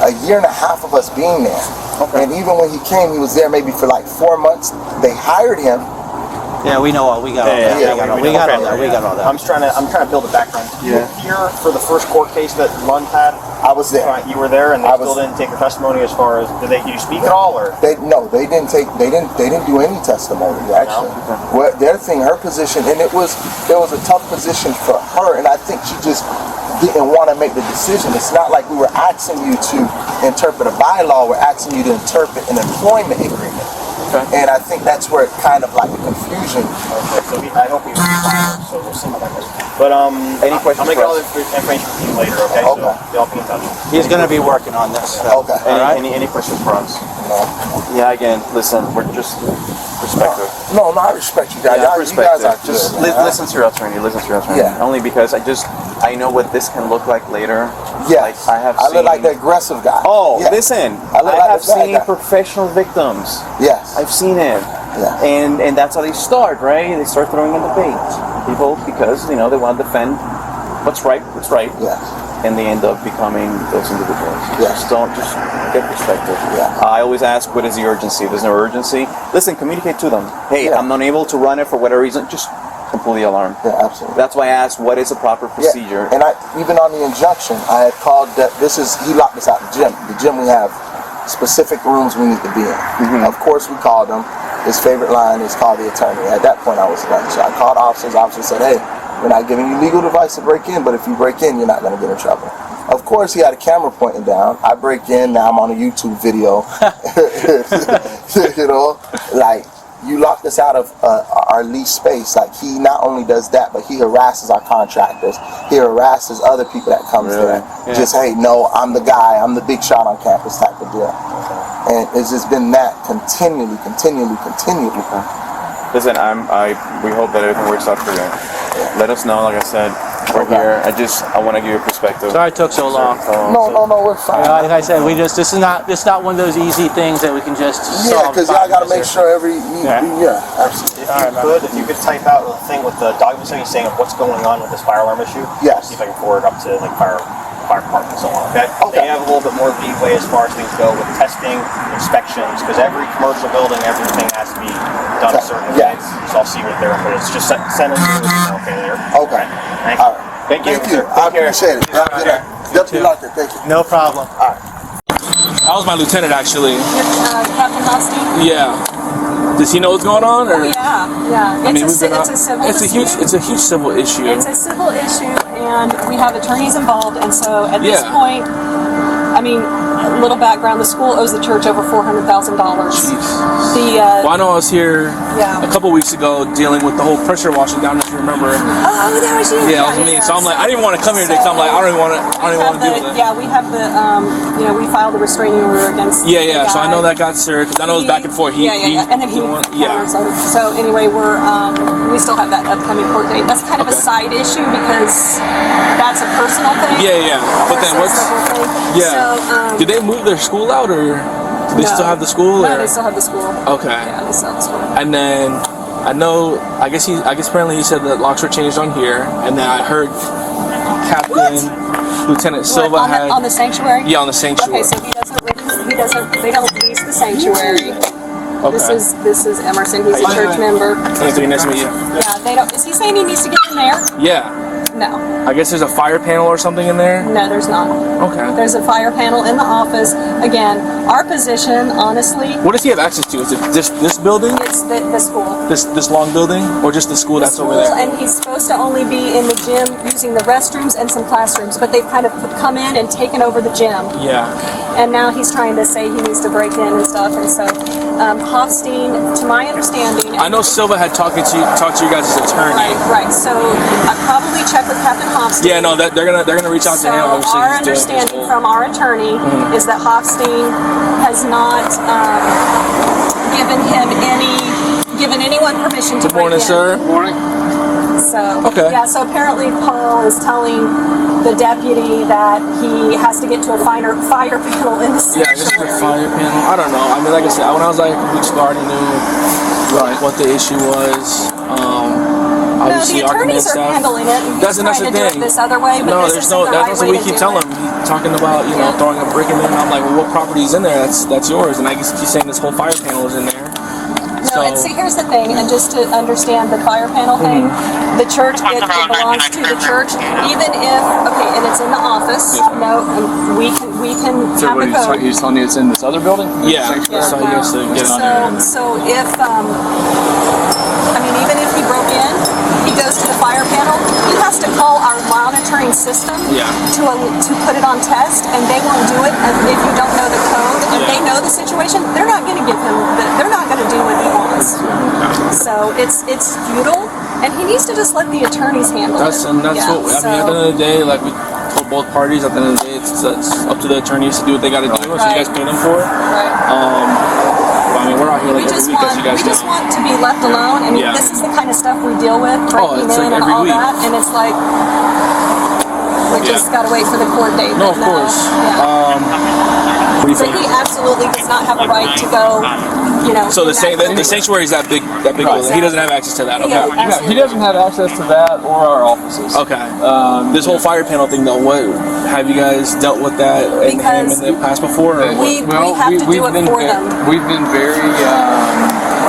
a year and a half of us being there. Okay. And even when he came, he was there maybe for like 4 months. They hired him. Yeah, we know all. We got all that. yeah, We got all that. We got all that. I'm trying to build a background. Yeah. Here for the first court case that Lund had. I was there. You were there, and they I still was- didn't take your testimony as far as did you speak at all, or? They didn't do any testimony actually. Well, their thing, her position, and there was a tough position for her, and I think she just didn't want to make the decision. It's not like we were asking you to interpret a bylaw, we're asking you to interpret an employment agreement. Okay. And I think that's where it kind of like the confusion. Okay, so I hope you. So we'll see how that goes. But Any questions I'm gonna for get all the us? information from you later. Okay. Okay. So y'all be in touch. He's going to be working on this. Okay. Any questions for us? Yeah, again, listen, we're just perspective. No, I respect you guys. Yeah, You guys are Just good, man. listen to your attorney. Listen to your attorney. Yeah. Only because I know what this can look like later. Yes. Like, I look like the aggressive guy. Oh, Yeah. listen. I look I like have the bad seen guy. professional victims. Yes. I've seen it. Yeah. And that's how they start, right? They start throwing in the bait. People, because, they want to defend what's right. Yes. And they end up becoming those individuals. Yeah. Just get perspective. Yeah. I always ask, what is the urgency? If there's no urgency, listen, communicate to them. Hey, Yeah. I'm unable to run it for whatever reason. Just completely alarmed. Yeah, absolutely. That's why I asked, what is a proper procedure? Yeah. And even on the injunction, I had called that he locked us out the gym. The gym, we have specific rooms we need to be in. Mm-hmm. Of course, we called him. His favorite line is call the attorney. At that point, I was done. So I called officers. Officers said, hey, we're not giving you legal advice to break in, but if you break in, you're not going to get in trouble. Of course, he had a camera pointing down. I break in, now I'm on a YouTube video. Like, you locked us out of our lease space. Like, he not only does that, but he harasses our contractors. He harasses other people that comes there. Yeah. Just, hey, no, I'm the guy, I'm the big shot on campus type of deal. And it's just been that continually. Listen, we hope that everything works out for you. Let us know, like I said, we're here. I want to give you a perspective. Sorry it took so long. No, we're fine. Like I said, this is not one of those easy things that we can just Yeah, solve. because y'all got to make sure absolutely. If you could type out a thing with the documents saying of what's going on with this fire alarm issue. Yes. See if I can forward it up to like fire department and so on. Okay. Okay. They have a little bit more leeway as far as things go with testing, inspections, because every commercial building, everything has to be done a certain way. Yes. So I'll see right there, but it's just send it to me. Okay, there. Okay. Thank you. All right. Thank you. Thank you. I appreciate it. Have a good night. Definitely like it. Thank you. No problem. I was my lieutenant actually. Captain Hosty? Yeah. Does he know what's going on? Or? Yeah. I mean, It's a civil dispute. it's a huge civil issue. It's a civil issue, and we have attorneys involved, and so at this Yeah. point, I mean, little background, the school owes the church over $400,000. Well, I know I was here Yeah. a couple weeks ago dealing with the whole pressure washing down, if you remember. Oh, that was you. Yeah, it was me. So I'm like, I didn't want to come here today. 'Cause I'm like, I don't even want to deal with it. Yeah, we have the, we filed a restraining order against. Yeah, the so I guy. know that got served. Because I know it was back and forth. And then he So anyway, we still have that upcoming court date. That's kind of a side issue because that's a personal thing. Yeah. But then what's? So, did they move their school out, or do they still have the school? No, or? they still have the school. Okay. Yeah, they still have the school. And then I know, I guess apparently he said that locks were changed on here, and then I heard Lieutenant Silva On the sanctuary? Yeah, on the sanctuary. Okay, so they don't lease the sanctuary. Okay. This is Emerson. He's a church member. Anthony, nice to meet you. Yeah, they don't. Is he saying he needs to get in there? Yeah. No. I guess there's a fire panel or something in there? No, there's not. Okay. There's a fire panel in the office. Again, our position, honestly, What does he have access to? Is it this building? it's the school. This long building? Or just the school that's over there? And he's supposed to only be in the gym using the restrooms and some classrooms, but they've kind of come in and taken over the gym. Yeah. And now he's trying to say he needs to break in and stuff. And so Hofstein, to my understanding, I know Silva had talked to you guys as attorney. Right. So I probably check with Captain Hofstein. Yeah, no, they're gonna reach out to him. So Obviously, our he's doing his understanding whole- from our attorney is that Hofstein has not given anyone permission to Good morning, break in. sir. Morning. So Okay. yeah, so apparently Paul is telling the deputy that he has to get to a fire panel in the Yeah, this is the sanctuary. fire panel. I don't know. I mean, like I said, when I was like a week ago, I already knew what the issue was. No, Obviously, the our command attorneys are staff. handling it. And That's he's the trying to do thing. it this other way, but No, this there's isn't no. the That's right what way we to keep do telling it. him. He's talking about throwing a brick in there. And I'm like, well, what property's in there? That's yours. And I guess he's saying this whole fire panel is in there. No, and see, here's the thing, and just to understand the fire panel thing, the church, it belongs to the church, even if, and it's in the office, we can So have what the code. he's telling you it's in this other building? Yeah. So he has to get on there. So if, even if he broke in, he goes to the fire panel, he has to call our monitoring system to put it on test, and they won't do it if you don't know the code, and they know the situation, they're not going to give him, they're not going to do what he wants. So it's futile, and he needs to just let the attorneys handle it. That's what, I mean, at the end of the day, like we told both parties, at the end of the day, it's up to the attorneys to do what they got to do, so you guys pay them for it. I mean, we're out here like every week, as you guys know. We just want to be left alone, and this is the kind of stuff we deal with, breaking it's in like and every all week. that, and it's like, we just gotta wait for the court date. No, but of course. Yeah. What do you So think? he absolutely does not have a right to go, So the in that sanctuary is that big building. He doesn't have access to that. Okay. Yeah, he doesn't have access to that or our offices. Okay. This whole fire panel thing, though, what have you guys dealt with that in the past before? Or We have to do it for them. We've been very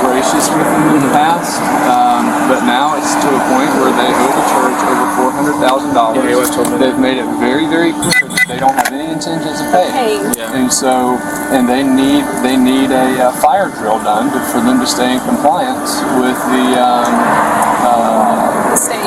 gracious with them in the past, but now it's to a point where they owe the church over $400,000. Yeah, you always told me that. They've made it very, very clear that they don't have any intentions of paying. Yeah. And so, they need a fire drill done for them to stay in compliance with the state.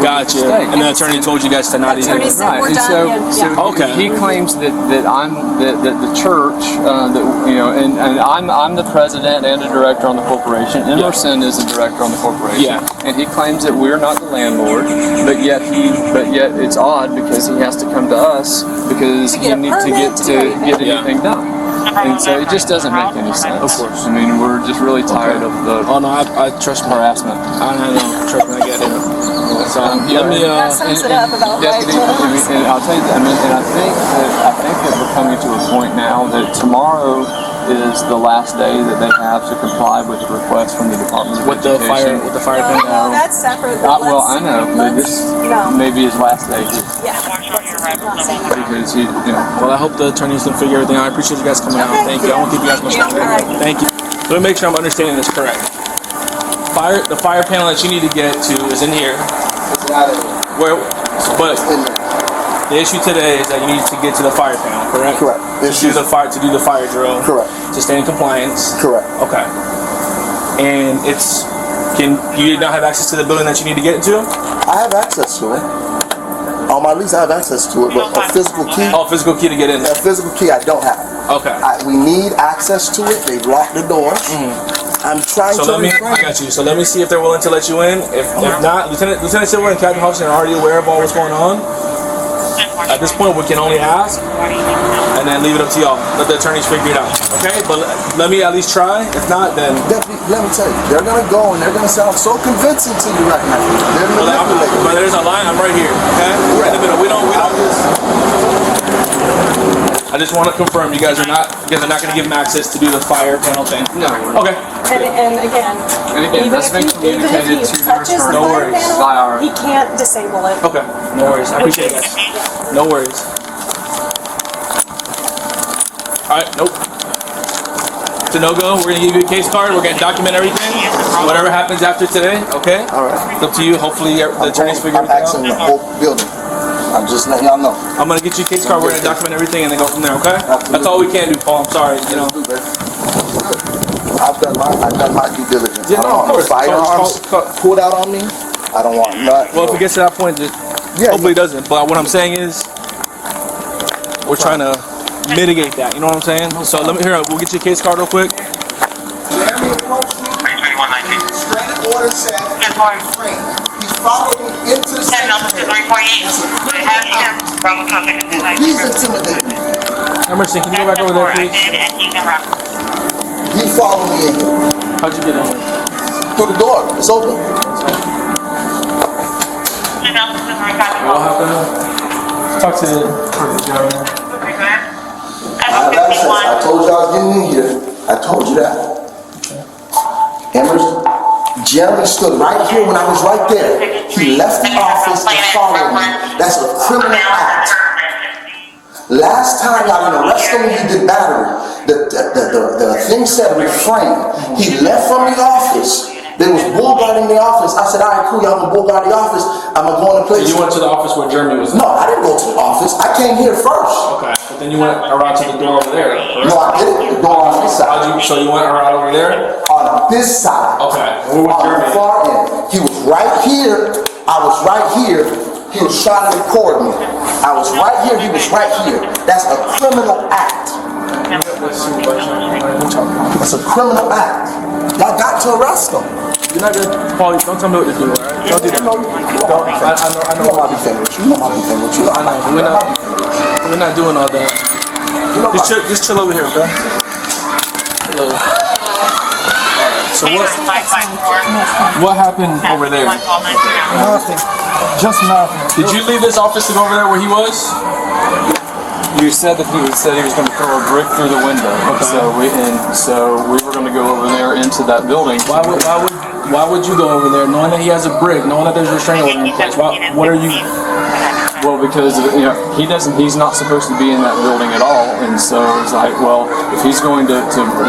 Gotcha. And the attorney told you guys to not even. Attorney said we're And done. so he claims that the church and I'm the president and the director on the corporation. Emerson is the director on the corporation. Yeah. And he claims that we're not the landlord, but yet it's odd because he has to come to us because To he get a needs to permit, to do get anything done. And so it just doesn't make any sense. Of course. I mean, we're just really tired of the Oh no, I trust me. harassment. I know. Trust me, I get it. So let me. That sums it up about Deputy, and I'll tell you, and I think that we're coming to a point now that tomorrow is the last day that they have to comply with the request from the Department of With the Education. fire No, panel. that's separate. Well, I know, but this may be his last day here. Yeah. Not saying that. Because he, Well, I hope the attorneys can figure everything out. I appreciate you guys coming out. Okay. Thank you. I won't keep you guys much Thank you. longer. All right. Thank you. Let me make sure I'm understanding this correct. The fire panel that you need to get to is in here. It's out of here. But the issue today is that you need to get to the fire panel, correct? Correct. To do the fire drill. Correct. To stay in compliance. Correct. Okay. And you did not have access to the building that you need to get into? I have access to it. On my lease, I have access to it, but a physical key, Oh, physical key to get in. a physical key, I don't have. Okay. We need access to it. They've locked the doors. I'm trying So to I refrain. got you. So let me see if they're willing to let you in. If not, Lieutenant Silver and Captain Hobson are already aware of all what's going on. At this point, we can only ask and then leave it up to y'all. Let the attorneys figure it out. Okay? But let me at least try. If not, then. Let me tell you, they're gonna go and they're gonna sound so convincing to you right now. They're manipulating. But there's a line. I'm right here. Okay? We're in the middle. We don't. I just want to confirm you guys are not going to give him access to do the fire panel thing. No. Okay. And again, even that's been if communicated he to the touches the attorney. No fire worries. By our- panel, he can't disable it. Okay. No worries. I appreciate it, guys. No worries. All right. Nope. It's a no-go. We're going to give you a case card. We're going to document everything. Whatever happens after today, okay? All right. It's up to you. Hopefully the attorneys figure I'm everything asking the out. whole building. I'm just letting y'all know. I'm going to get you a case card. We're going to document everything and then go from there, okay? That's all we can do, Paul. I'm sorry. You know. I've done my due diligence. Yeah, I don't no, of want no course. firearms pulled out on me. I don't want nothing. Well, if it gets to that point, just hopefully it doesn't. But what I'm saying is, we're trying to mitigate that. You know what I'm saying? So let me we'll get you a case card real quick. Jeremy approached me. 32119. Straight order said, he followed me into the sanctuary. He's intimidating me. Emerson, can you go back over there, please? He followed me in here. How'd you get in? Through the door. It's open. What happened? Talk to the gentleman. I have access. I told you I was getting in here. I told you that. Emerson, Jeremy stood right here when I was right there. He left the office and followed me. That's a criminal act. Last time y'all didn't arrest him, he did battery. The thing said refrain. He left from the office. There was bull guard in the office. I said, all right, cool, y'all gonna bull guard the office. I'm gonna go in the place. You went to the office where Jeremy was? No, I didn't go to the office. I came here first. Okay, but then you went around to the door over there. No, I didn't. The door on this side. So you went around over there? On this side. Okay. Where was On the Jeremy? far end. He was right here. I was right here. He was trying to record me. I was right here. He was right here. That's a criminal act. It's a criminal act. Y'all got to arrest him. You're not gonna, Paul, don't tell me what to do, alright? Don't do that. I know. You know my defense with you. You know my defense with you. I know. We're not doing all that. Just chill over here, okay? Hello. So what happened over there? Nothing. Just nothing. Did you leave this office to go over there where he was? You said that he was going to throw a brick through the window. Okay. So we were going to go over there into that building. Why would you go over there knowing that he has a brick, knowing that there's a restraining order in place? What are you? Well, because he's not supposed to be in that building at all, and so it's like, well, if he's going to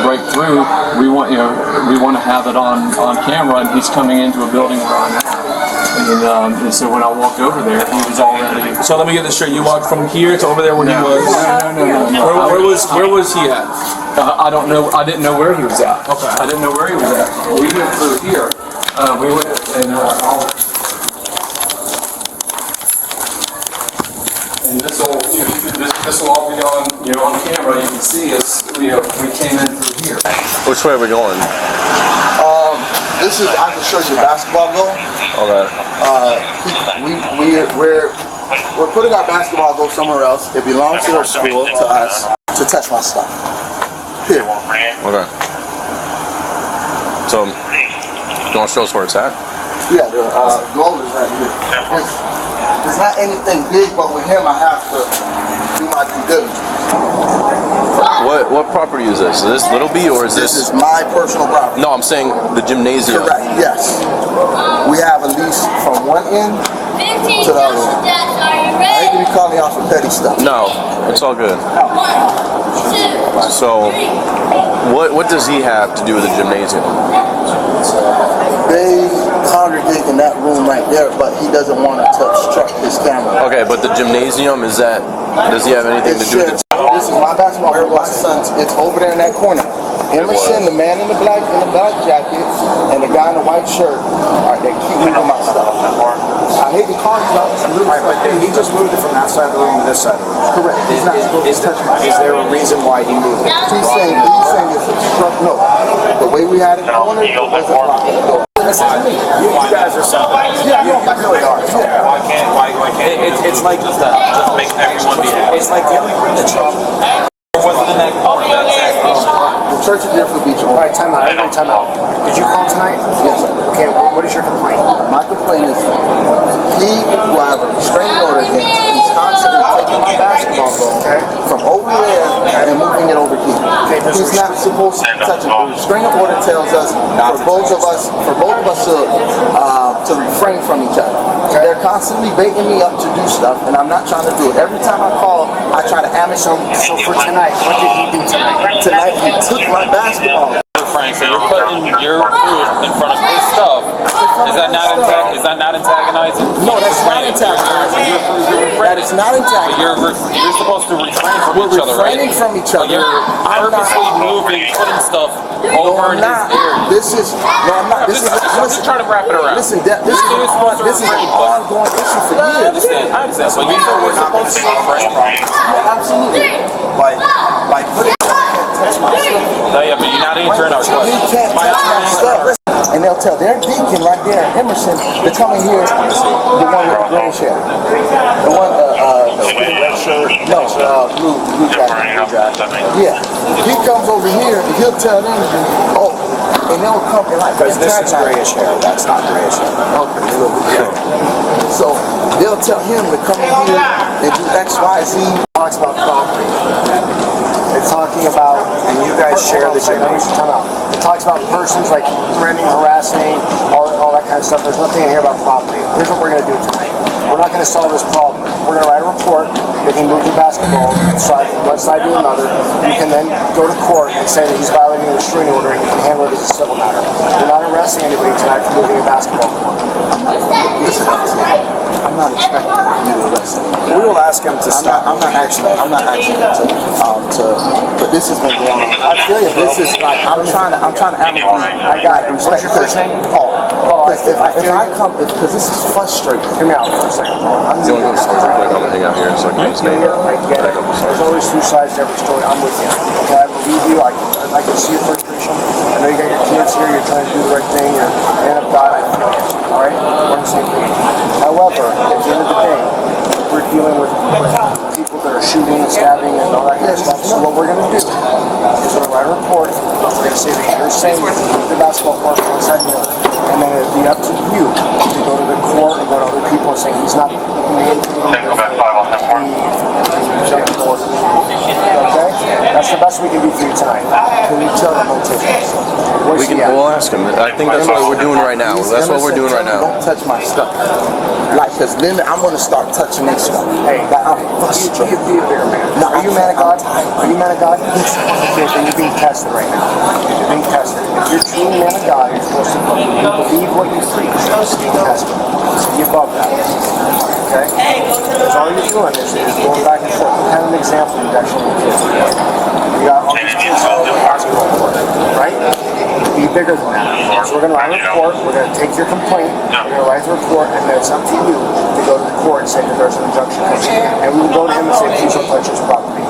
break through, we want to have it on camera, and he's coming into a building where I'm at. And so when I walked over there, he was already. So let me get this straight. You walked from here to over there where he was. No. Where was he at? I don't know. I didn't know where he was at. Okay. I didn't know where he was at. We went through here. We went and this will all be on camera. You can see us. We came in through here. Which way are we going? This is, I can show you basketball goal. Okay. We're putting our basketball goal somewhere else. It belongs to our school, to us, to touch my stuff. Here. Okay. So, you want to show us where it's at? Yeah, the goal is right here. It's not anything big, but with him, I have to do my due diligence. What property is this? Is this Little B or is this? This is my personal property. No, I'm saying the gymnasium. Correct, yes. We have a lease from one end to the other one. I hate to be calling y'all for petty stuff. No, it's all good. So, what does he have to do with the gymnasium? They congregate in that room right there, but he doesn't want to obstruct his camera. Okay, but the gymnasium, does he have anything to do with it? This is my basketball, everybody's son's. It's over there in that corner. Emerson, the man in the black jacket, and the guy in the white shirt, they keep moving my stuff. I hate to call you out. He just moved it from that side of the room to this side of the room. Correct. He's not supposed to touch my stuff. Is there a reason why he moved it? He's saying it's a truck. No, the way we had it cornered, it wasn't locked. You guys are something. Yeah, you really are. Why can't It's like just make everyone be happy? it's like dealing with the trouble. What's in that corner? The Church of Deerfield Beach. All right, time out. Everybody, time out. Did you call tonight? Yes, sir. Okay, what is your complaint? My complaint is he will have a restraining order against. He's constantly taking my basketball ball from over there and moving it over here. He's not supposed to touch it. The restraining order tells us for both of us to refrain from each other. They're constantly baiting me up to do stuff, and I'm not trying to do it. Every time I call, I try to ambush him. So for tonight, what did he do tonight? Tonight he took my basketball. Frank, so you're putting your proof in front of his stuff. Is that not antagonizing? No, that's not antagonizing. That is not antagonizing. You're supposed to refrain from We're each other, right? refraining from each other. You're purposely moving, putting stuff over in his area. This is I'm not. This is I'm just trying to wrap it around. Listen, this is an ongoing issue for I years. understand. So you know we're supposed to refrain from. Absolutely. By putting touch my stuff. No, yeah, but you're not answering our He question. can't touch my stuff. And they'll tell their deacon right there in Emerson to come in here, the one with the green shirt. The one, Red shirt. no, blue jacket. Yeah. He comes over here and he'll tell them, and they'll come and like, Because this is grayish hair. That's not grayish hair. okay, a little bit. So they'll tell him to come in here and do X, Y, Z. Talks about property. It's talking about, and you guys share the same. It talks about persons like threatening, harassing, all that kind of stuff. There's nothing in here about property. Here's what we're going to do tonight. We're not going to solve this problem. We're going to write a report. They can move the basketball from one side to another. You can then go to court and say that he's violating the restraining order, and you can handle it as a civil matter. We're not arresting anybody tonight for moving a basketball court. I'm not expecting you to arrest him. We will ask him to stop. I'm not actually but this has been going on. I feel you, bro. This is like I'm trying to amicably. I got it. What's your first name? Paul. Because this is frustrating. Hear me out for a second, Paul. I'm You want to go to real quick? I'm gonna hang out here so I can stay. I get it. There's always two sides to every story. I'm with you. Okay, I believe you. I can see your frustration. I know you got your kids here. You're trying to do the right thing. You're a man of God. I feel you. All right? We're on the same page. However, at the end of the day, we're dealing with people that are shooting and stabbing and all that kind of stuff. So what we're going to do is we're going to write a report. We're going to say that you're saying the basketball court from one side to the other. And then it'll be up to you to go to the court and go to other people and say he's not Okay? That's the best we can do for you tonight. Can you tell them to We'll ask him. I think that's what we're doing right now. That's what we're doing right now. Don't touch my stuff. Like, because then I'm going to start touching their stuff. Hey, I'm frustrated. be a bigger man. No, Are you man of God? Are you man of God? Okay, then you're being tested right now. You're being tested. If you're truly man of God, you're supposed to believe what you preach. You're being tested. So be above that. Okay? That's all you're doing is going back and forth. What kind of an example you actually want kids to be? You got all these kids out there basketball court, right? Be bigger than that. So we're going to write a report. We're going to take your complaint. We're going to write the report, and then it's up to you to go to the court and say that there's an injunction. And we will go to him and say, please don't touch his property.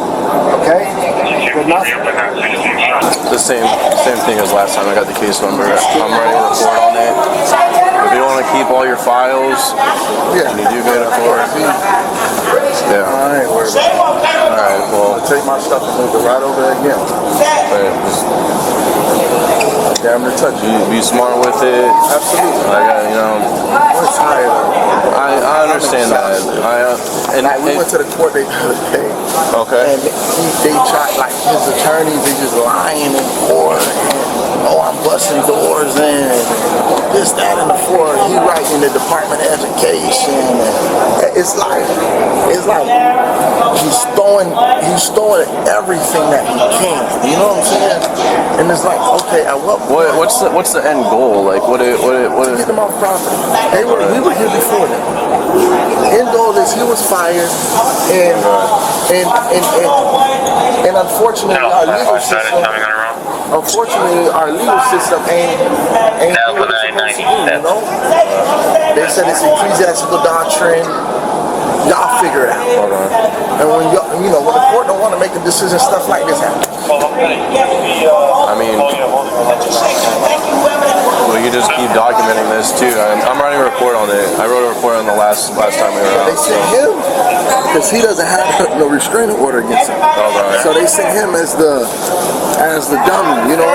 Okay? Good enough? The same thing as last time. I got the case number. I'm writing a report on it. If you want to keep all your files, Yeah. and you do get a report. Yeah. I ain't worried about it. All right. Well, I'll take my stuff and move it right over there again. Damn near touch you. be smart with it. Absolutely. I'm tired of it. I understand that. We went to the court the other day. Okay. And they tried, like, his attorneys, they just lying in court. And, I'm busting doors in. This, that, and the fourth. He writing the Department of Education. And it's like he's throwing everything that he can. You know what I'm saying? And it's like, okay, at what point? What's the end goal? Like, what is? Get them off property. We were here before them. End goal is he was fired, and unfortunately our legal system. unfortunately, our legal system ain't doing what it's supposed to do, you know? They said it's ecclesiastical doctrine. Y'all figure it out. And when when the court don't want to make a decision, stuff like this happens. I mean, we could just keep documenting this too. I'm writing a report on it. I wrote a report on the last time we were out. They sent him because he doesn't have no restraining order against him. So they sent him as the dummy, you know.